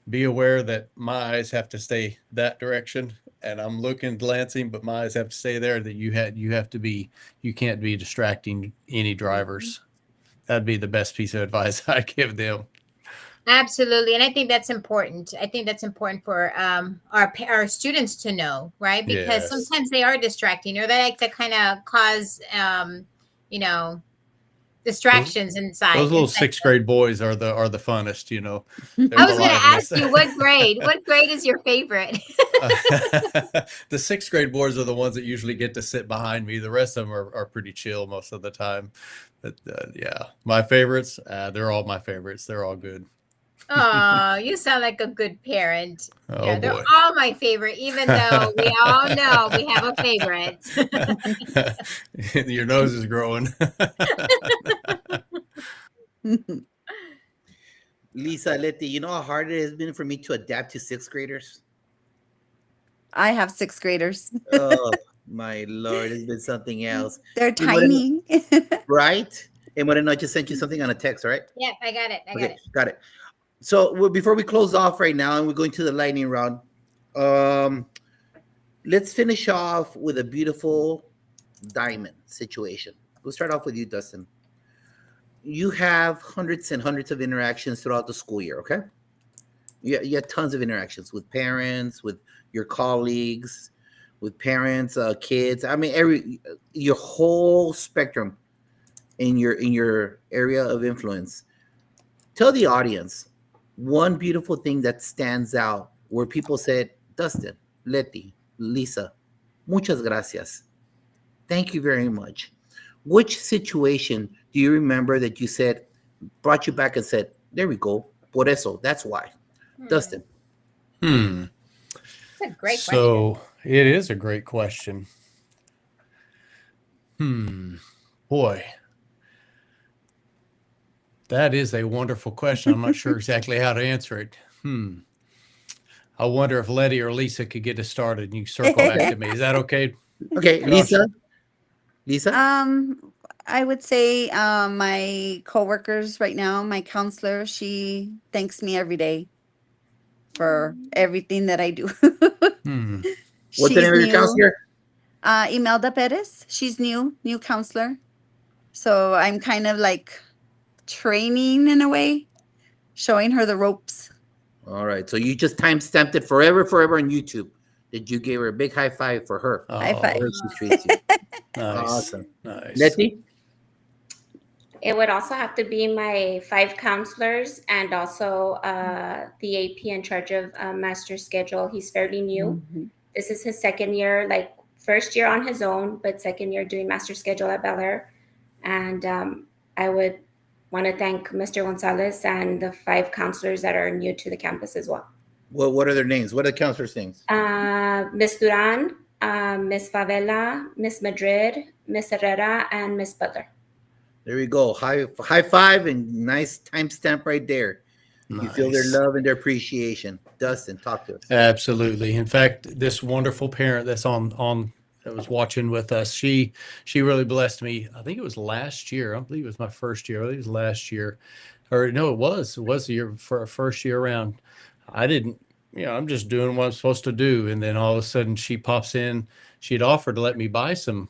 be aware that my eyes have to stay that direction, and I'm glancing, but my eyes have to stay there. That you can't be distracting any drivers. That'd be the best piece of advice I'd give them. Absolutely, and I think that's important. I think that's important for our students to know, right? Because Yes. sometimes they are distracting, or they like to kind of cause, you know, Those distractions inside. those little Inside. sixth grade boys are the funnest, you know. They're I the was going to ask liveliest. you what grade. What grade is your favorite? The sixth grade boys are the ones that usually get to sit behind me. The rest of them are pretty chill most of the time. But yeah, my favorites, they're all my favorites. They're all good. Oh, you sound like a good parent. Oh Yeah, they're boy. all my favorite, even though we all know we have a favorite. Your nose is growing. Lisa, Letty, you know how hard it has been for me to adapt to sixth graders? I have sixth graders. Oh, my Lord, it's been something else. They're Hey, Moreno, tiny. right? And Moreno, I just sent you something on a text, all right? Yep, I got it. I got Okay, it. got it. So before we close off right now and we're going to the lightning round, let's finish off with a beautiful diamond situation. We'll start off with you, Dustin. You have hundreds and hundreds of interactions throughout the school year, okay? You have tons of interactions with parents, with your colleagues, with parents, kids. I mean, your whole spectrum in your area of influence. Tell the audience one beautiful thing that stands out where people said, Dustin, Letty, Lisa, muchas gracias. Thank you very much. Which situation do you remember that you said, brought you back and said, there we go, por eso, that's why. Dustin. Hmm. That's a great question. So it is a great question. Boy, that is a wonderful question. I'm not sure exactly how to answer it. I wonder if Letty or Lisa could get us started and you circle back to me. Is that okay? Okay, Lisa. Lisa? I would say my coworkers right now, my counselor, she thanks me every day for everything that I do. What's the name of your counselor? Imelda Perez. She's new counselor. So I'm kind of like training in a way, showing her the ropes. All right. So you just time-stamped it forever on YouTube. Did you give her a big high five for her? High five. The way she treats you. Nice. Awesome. Nice. Letty? It would also have to be my 5 counselors and also the AP in charge of master schedule. He's fairly new. This is his second year, like first year on his own, but second year doing master schedule at Bel Air. And I would want to thank Mr. Gonzalez and the 5 counselors that are new to the campus as well. Well, what are their names? What are the counselors' names? Miss Duran, Miss Favela, Miss Madrid, Miss Herrera, and Miss Butler. There we go. High five and nice timestamp right there. You feel their Nice. love and their appreciation. Dustin, talk to us. Absolutely. In fact, this wonderful parent that's on that was watching with us, she really blessed me. I think it was last year. I believe it was my first year. I think it was last year. Or no, it was the year for our first year around. I didn't, I'm just doing what I'm supposed to do. And then all of a sudden she pops in. She'd offered to let me buy some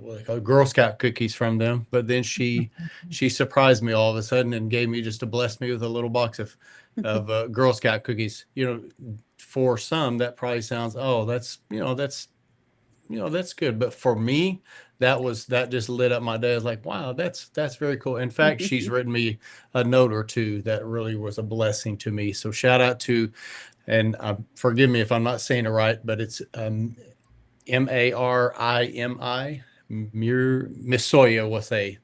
what they call Girl Scout cookies from them, but then she surprised me all of a sudden and gave me just to bless me with a little box of Girl Scout cookies. For some that probably sounds, that's good, but for me that just lit up my day. I was like, wow, that's very cool. In fact, she's written me a note or two that really was a blessing to me. So shout out to, and forgive me if I'm not saying it right, but it's Marimi, Misoya was a.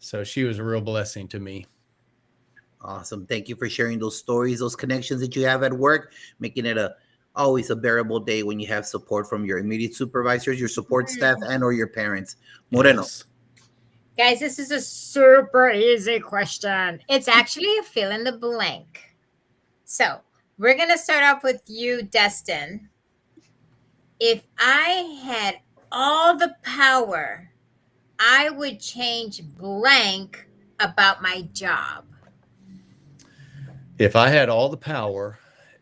So she was a real blessing to me. Awesome. Thank you for sharing those stories, those connections that you have at work, making it always a bearable day when you have support from your immediate supervisors, your support staff, and or your parents. Moreno. Yes. Guys, this is a super easy question. It's actually a fill in the blank. So we're going to start off with you, Dustin. If I had all the power, I would change blank about my job. If I had all the power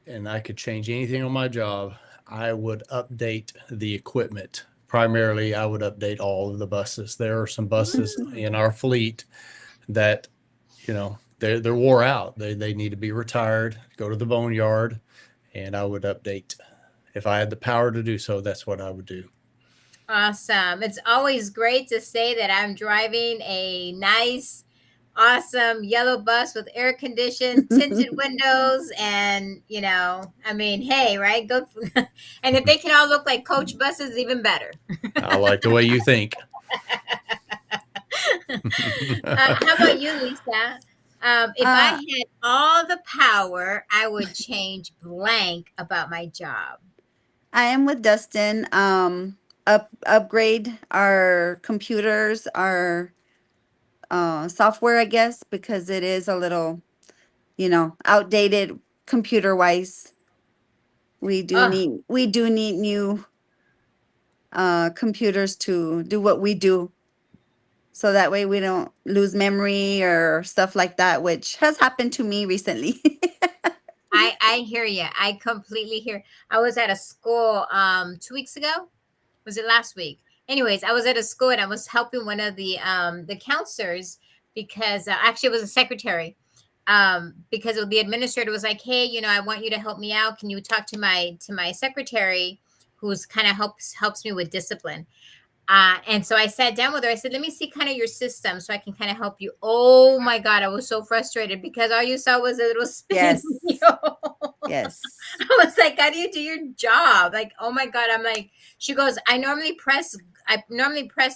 and I could change anything on my job, I would update the equipment. Primarily, I would update all of the buses. There are some buses in our fleet that, they're wore out. They need to be retired, go to the boneyard, and I would update. If I had the power to do so, that's what I would do. Awesome. It's always great to say that I'm driving a nice, awesome yellow bus with air conditioned, tinted windows. And, I mean, hey, right? Go. And if they can all look like coach buses, even better. I like the way you think. How about you, Lisa? If I had all the power, I would change blank about my job. I am with Dustin. Upgrade our computers, our software, I guess, because it is a little, outdated computer wise. We do need new computers to do what we do. So that way we don't lose memory or stuff like that, which has happened to me recently. I hear you. I completely hear. I was at a school 2 weeks ago. Was it last week? Anyways, I was at a school and I was helping one of the counselors because actually it was a secretary because the administrator was like, hey, I want you to help me out. Can you talk to my secretary who's kind of helps me with discipline? And so I sat down with her. I said, let me see kind of your system so I can kind of help you. Oh my God, I was so frustrated because all you saw was a little spin. Yes. wheel. Yes. I was like, how do you do your job? Like, oh my God. I'm like, she goes, I normally press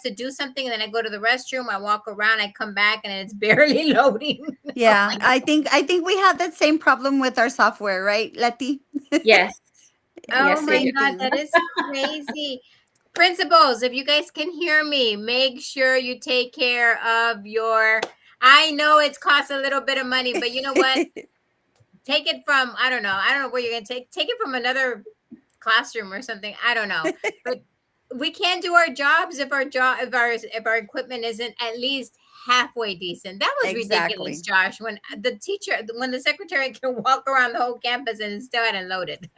to do something and then I go to the restroom, I walk around, I come back and it's barely loading. Yeah, I think we have that same problem with our software, right, Letty? Yes. Oh Yes, my we do. God, that is crazy. Principals, if you guys can hear me, make sure you take care of I know it's cost a little bit of money, but you know what? Take it from, I don't know where you're going to take it from another classroom or something. I don't know. But we can't do our jobs if our equipment isn't at least halfway decent. That was Exactly. ridiculous, Josh. When the secretary can walk around the whole campus and it still hadn't loaded.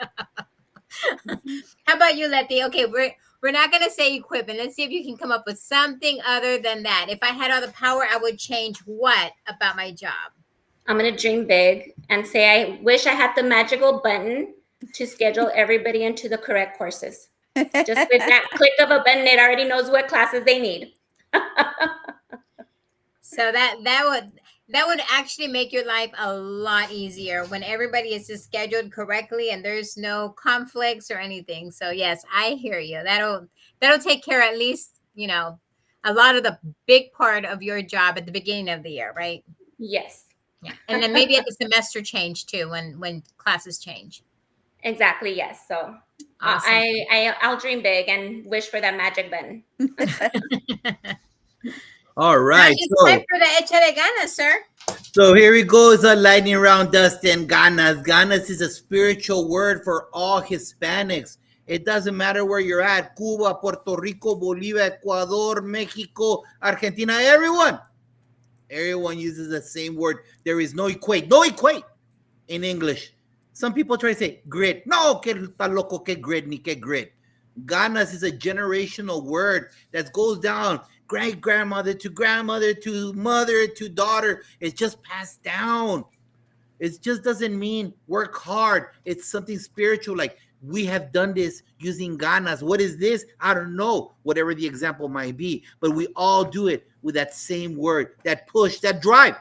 How about you, Letty? Okay, we're not going to say equipment. Let's see if you can come up with something other than that. If I had all the power, I would change what about my job? I'm going to dream big and say I wish I had the magical button to schedule everybody into the correct courses. Just with that click of a button, it already knows what classes they need. So that would actually make your life a lot easier when everybody is just scheduled correctly and there's no conflicts or anything. So yes, I hear you. That'll take care at least, a lot of the big part of your job at the beginning of the year, right? Yes. Yeah. And then maybe at the semester change too, when classes change. Exactly. Yes. So Awesome. I'll dream big and wish for that magic button. All right. It's time for the Échale Ganas, sir. So here we goes a lightning round, Dustin. Ganas. Ganas is a spiritual word for all Hispanics. It doesn't matter where you're at. Cuba, Puerto Rico, Bolivia, Ecuador, Mexico, Argentina, everyone. Everyone uses the same word. There is no equate. No equate in English. Some people try to say grit. No, que está loco, que grit, ni que grit. Ganas is a generational word that goes down great-grandmother to mother to daughter. It's just passed down. It just doesn't mean work hard. It's something spiritual, like we have done this using ganas. What is this? I don't know, whatever the example might be. But we all do it with that same word, that push, that drive.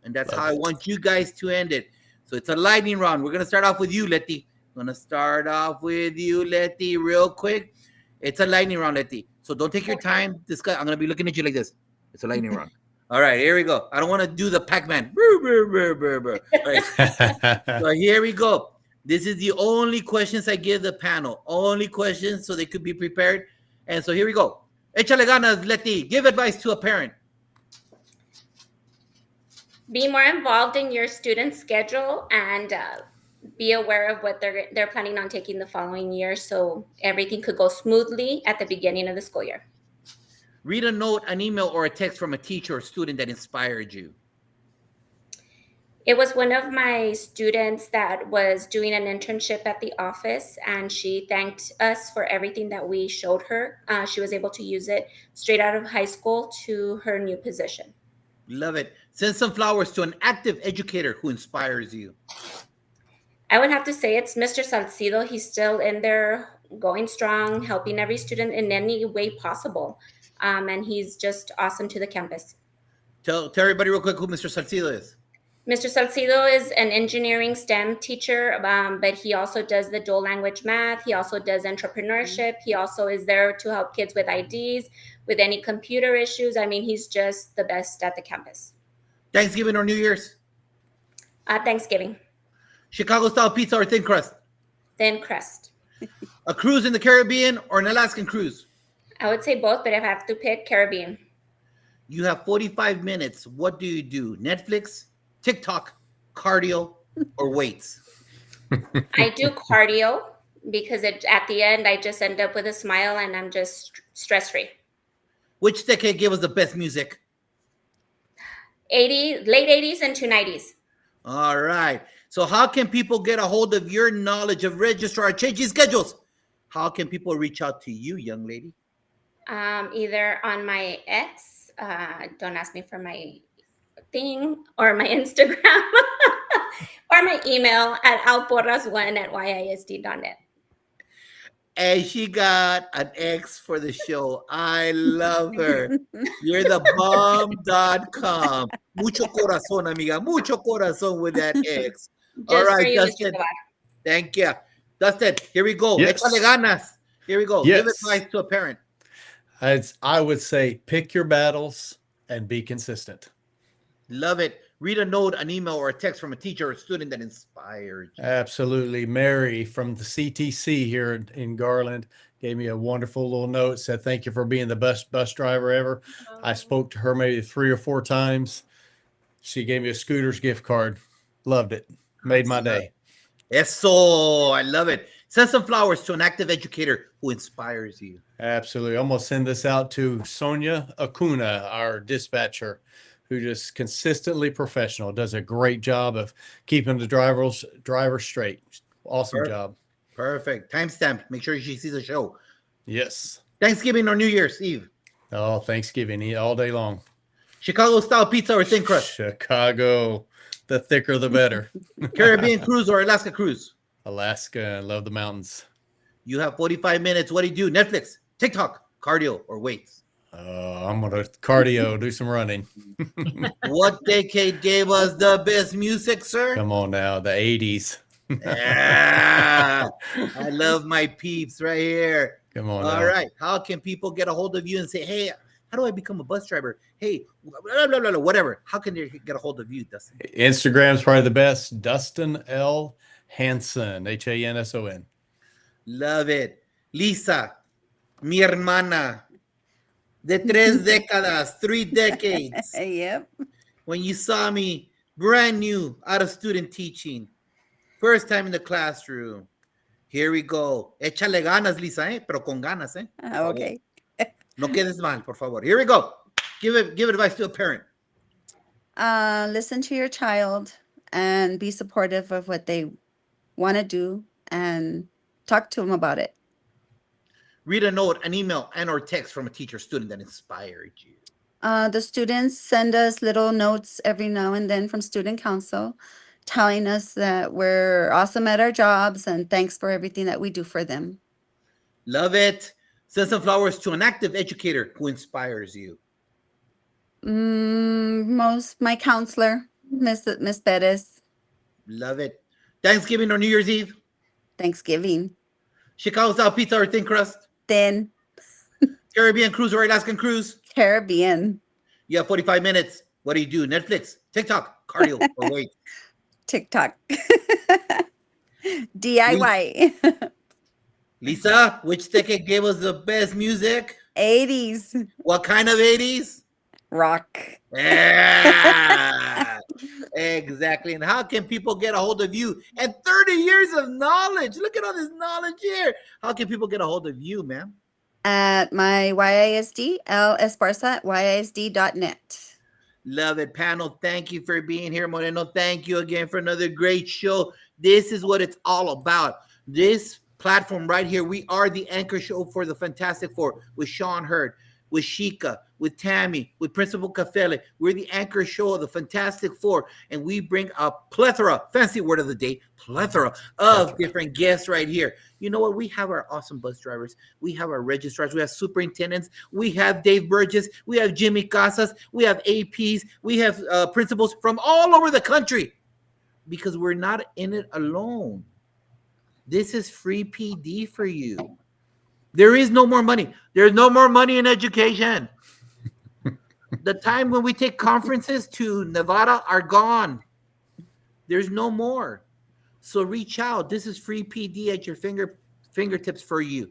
And that's how I want you guys to end it. So it's a lightning round. We're going to start off with you, Letty. I'm going to start off with you, Letty, real quick. It's a lightning round, Letty. So don't take your time. I'm going to be looking at you like this. It's a lightning round. All right, here we go. I don't want to do the Pac-Man. All right. So here we go. This is the only questions I give the panel. Only questions so they could be prepared. And so here we go. Échale ganas, Letty. Give advice to a parent. Be more involved in your students' schedule and be aware of what they're planning on taking the following year so everything could go smoothly at the beginning of the school year. Read a note, an email, or a text from a teacher or student that inspired you. It was one of my students that was doing an internship at the office, and she thanked us for everything that we showed her. She was able to use it straight out of high school to her new position. Love it. Send some flowers to an active educator who inspires you. I would have to say it's Mr. Salcido. He's still in there, going strong, helping every student in any way possible. And he's just awesome to the campus. Tell everybody real quick who Mr. Salcido is. Mr. Salcido is an engineering STEM teacher, but he also does the dual language math. He also does entrepreneurship. He also is there to help kids with IDs, with any computer issues. I mean, he's just the best at the campus. Thanksgiving or New Year's? Thanksgiving. Chicago style pizza or thin crust? Thin crust. A cruise in the Caribbean or an Alaskan cruise? I would say both, but if I have to pick, Caribbean. You have 45 minutes. What do you do? Netflix, TikTok, cardio, or weights? I do cardio because at the end, I just end up with a smile and I'm just stress-free. Which decade gave us the best music? Late 80s and 90s. All right. So how can people get a hold of your knowledge of registrar changing schedules? How can people reach out to you, young lady? Either on my X, don't ask me for my thing, or my Instagram, or my email at alporras1@yisd.net. And she got an X for the show. I love her. You're the bomb.com. Mucho corazón, amiga. Mucho corazón with that X. All Just for right, you, Mr. Dustin. Tovar. Thank you. Dustin, here we go. Yes. Échale ganas. Here we go. Yes. Give advice to a parent. I would say pick your battles and be consistent. Love it. Read a note, an email, or a text from a teacher or student that inspired you. Absolutely. Mary from the CTC here in Garland gave me a wonderful little note, said, thank you for being the best bus driver ever. I spoke to her maybe 3 or 4 times. She gave me a Scooters gift card. Loved it. Made my day. Eso. I love it. Send some flowers to an active educator who inspires you. Absolutely. I'm going to send this out to Sonia Acuna, our dispatcher, who just consistently professional, does a great job of keeping the drivers straight. Awesome Perfect. job. Perfect. Timestamp. Make sure she sees the show. Yes. Thanksgiving or New Year's Eve? Oh, Thanksgiving all day long. Chicago style pizza or thin crust? Chicago, the thicker the better. Caribbean cruise or Alaska cruise? Alaska, I love the mountains. You have 45 minutes. What do you do? Netflix, TikTok, cardio, or weights? I'm going to cardio, do some running. What decade gave us the best music, sir? Come on now, the 80s. Yeah. I love my peeps right here. Come on All now. right. How can people get a hold of you and say, hey, how do I become a bus driver? Hey, blah, blah, blah, blah, whatever. How can they get a hold of you, Dustin? Instagram's probably the best. Dustin L. Hanson, Hanson. Love it. Lisa, mi hermana, de 3 décadas, 3 decades. Yep. When you saw me brand new out of student teaching, first time in the classroom. Here we go. Échale ganas, Lisa, pero con ganas, Por favor. Okay. No quedes mal, por favor. Here we go. Give advice to a parent. Listen to your child and be supportive of what they want to do and talk to them about it. Read a note, an email, and or text from a teacher student that inspired you. The students send us little notes every now and then from student council telling us that we're awesome at our jobs and thanks for everything that we do for them. Love it. Send some flowers to an active educator who inspires you. My counselor, Miss Perez. Love it. Thanksgiving or New Year's Eve? Thanksgiving. Chicago style pizza or thin crust? Then Caribbean cruise or Alaskan cruise? Caribbean. You have 45 minutes. What do you do? Netflix, TikTok, cardio, or wait? TikTok. DIY. Lisa, which decade gave us the best music? 80s. What kind of 80s? Rock. Yeah, exactly. And how can people get a hold of you? And 30 years of knowledge. Look at all this knowledge here. How can people get a hold of you, ma'am? At my YISD, L Esparza at YISD.net. Love it, panel. Thank you for being here, Moreno. Thank you again for another great show. This is what it's all about. This platform right here, we are the anchor show for the Fantastic Four with Sean Hurd, with Sheikah, with Tammy, with Principal Cafele. We're the anchor show of the Fantastic Four, and we bring a plethora, fancy word of the day, plethora of different guests right here. You know what? We have our awesome bus drivers. We have our registrars. We have superintendents. We have Dave Burgess. We have Jimmy Casas. We have APs. We have principals from all over the country, because we're not in it alone. This is free PD for you. There is no more money. There's no more money in education. The time when we take conferences to Nevada are gone. There's no more. So reach out. This is free PD at your fingertips for you.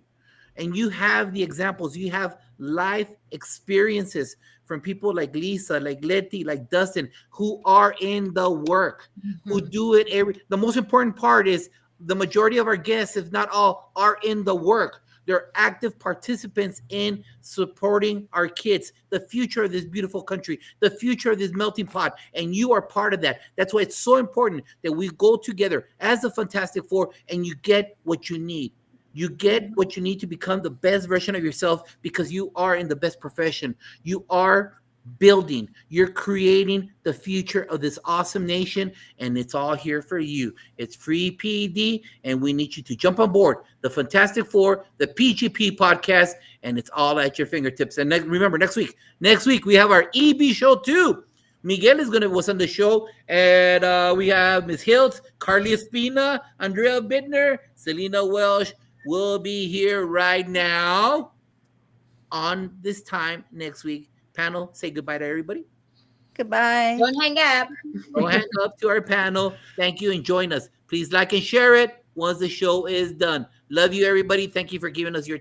And you have the examples. You have life experiences from people like Lisa, like Letty, like Dustin, who are in the work, who do it the most important part is the majority of our guests, if not all, are in the work. They're active participants in supporting our kids, the future of this beautiful country, the future of this melting pot, and you are part of that. That's why it's so important that we go together as the Fantastic Four and you get what you need. You get what you need to become the best version of yourself, because you are in the best profession. You are building, you're creating the future of this awesome nation, and it's all here for you. It's free PD, and we need you to jump on board the Fantastic Four, the PGP podcast, and it's all at your fingertips. And remember, next week we have our EB show too. Miguel was on the show, and we have Ms. Hiltz, Carly Espina, Andrea Bittner, Selena Welsh will be here right now on this time next week. Panel, say goodbye to everybody. Goodbye. Don't hang up. Go hang up to our panel. Thank you, and join us. Please like and share it once the show is done. Love you, everybody. Thank you for giving us your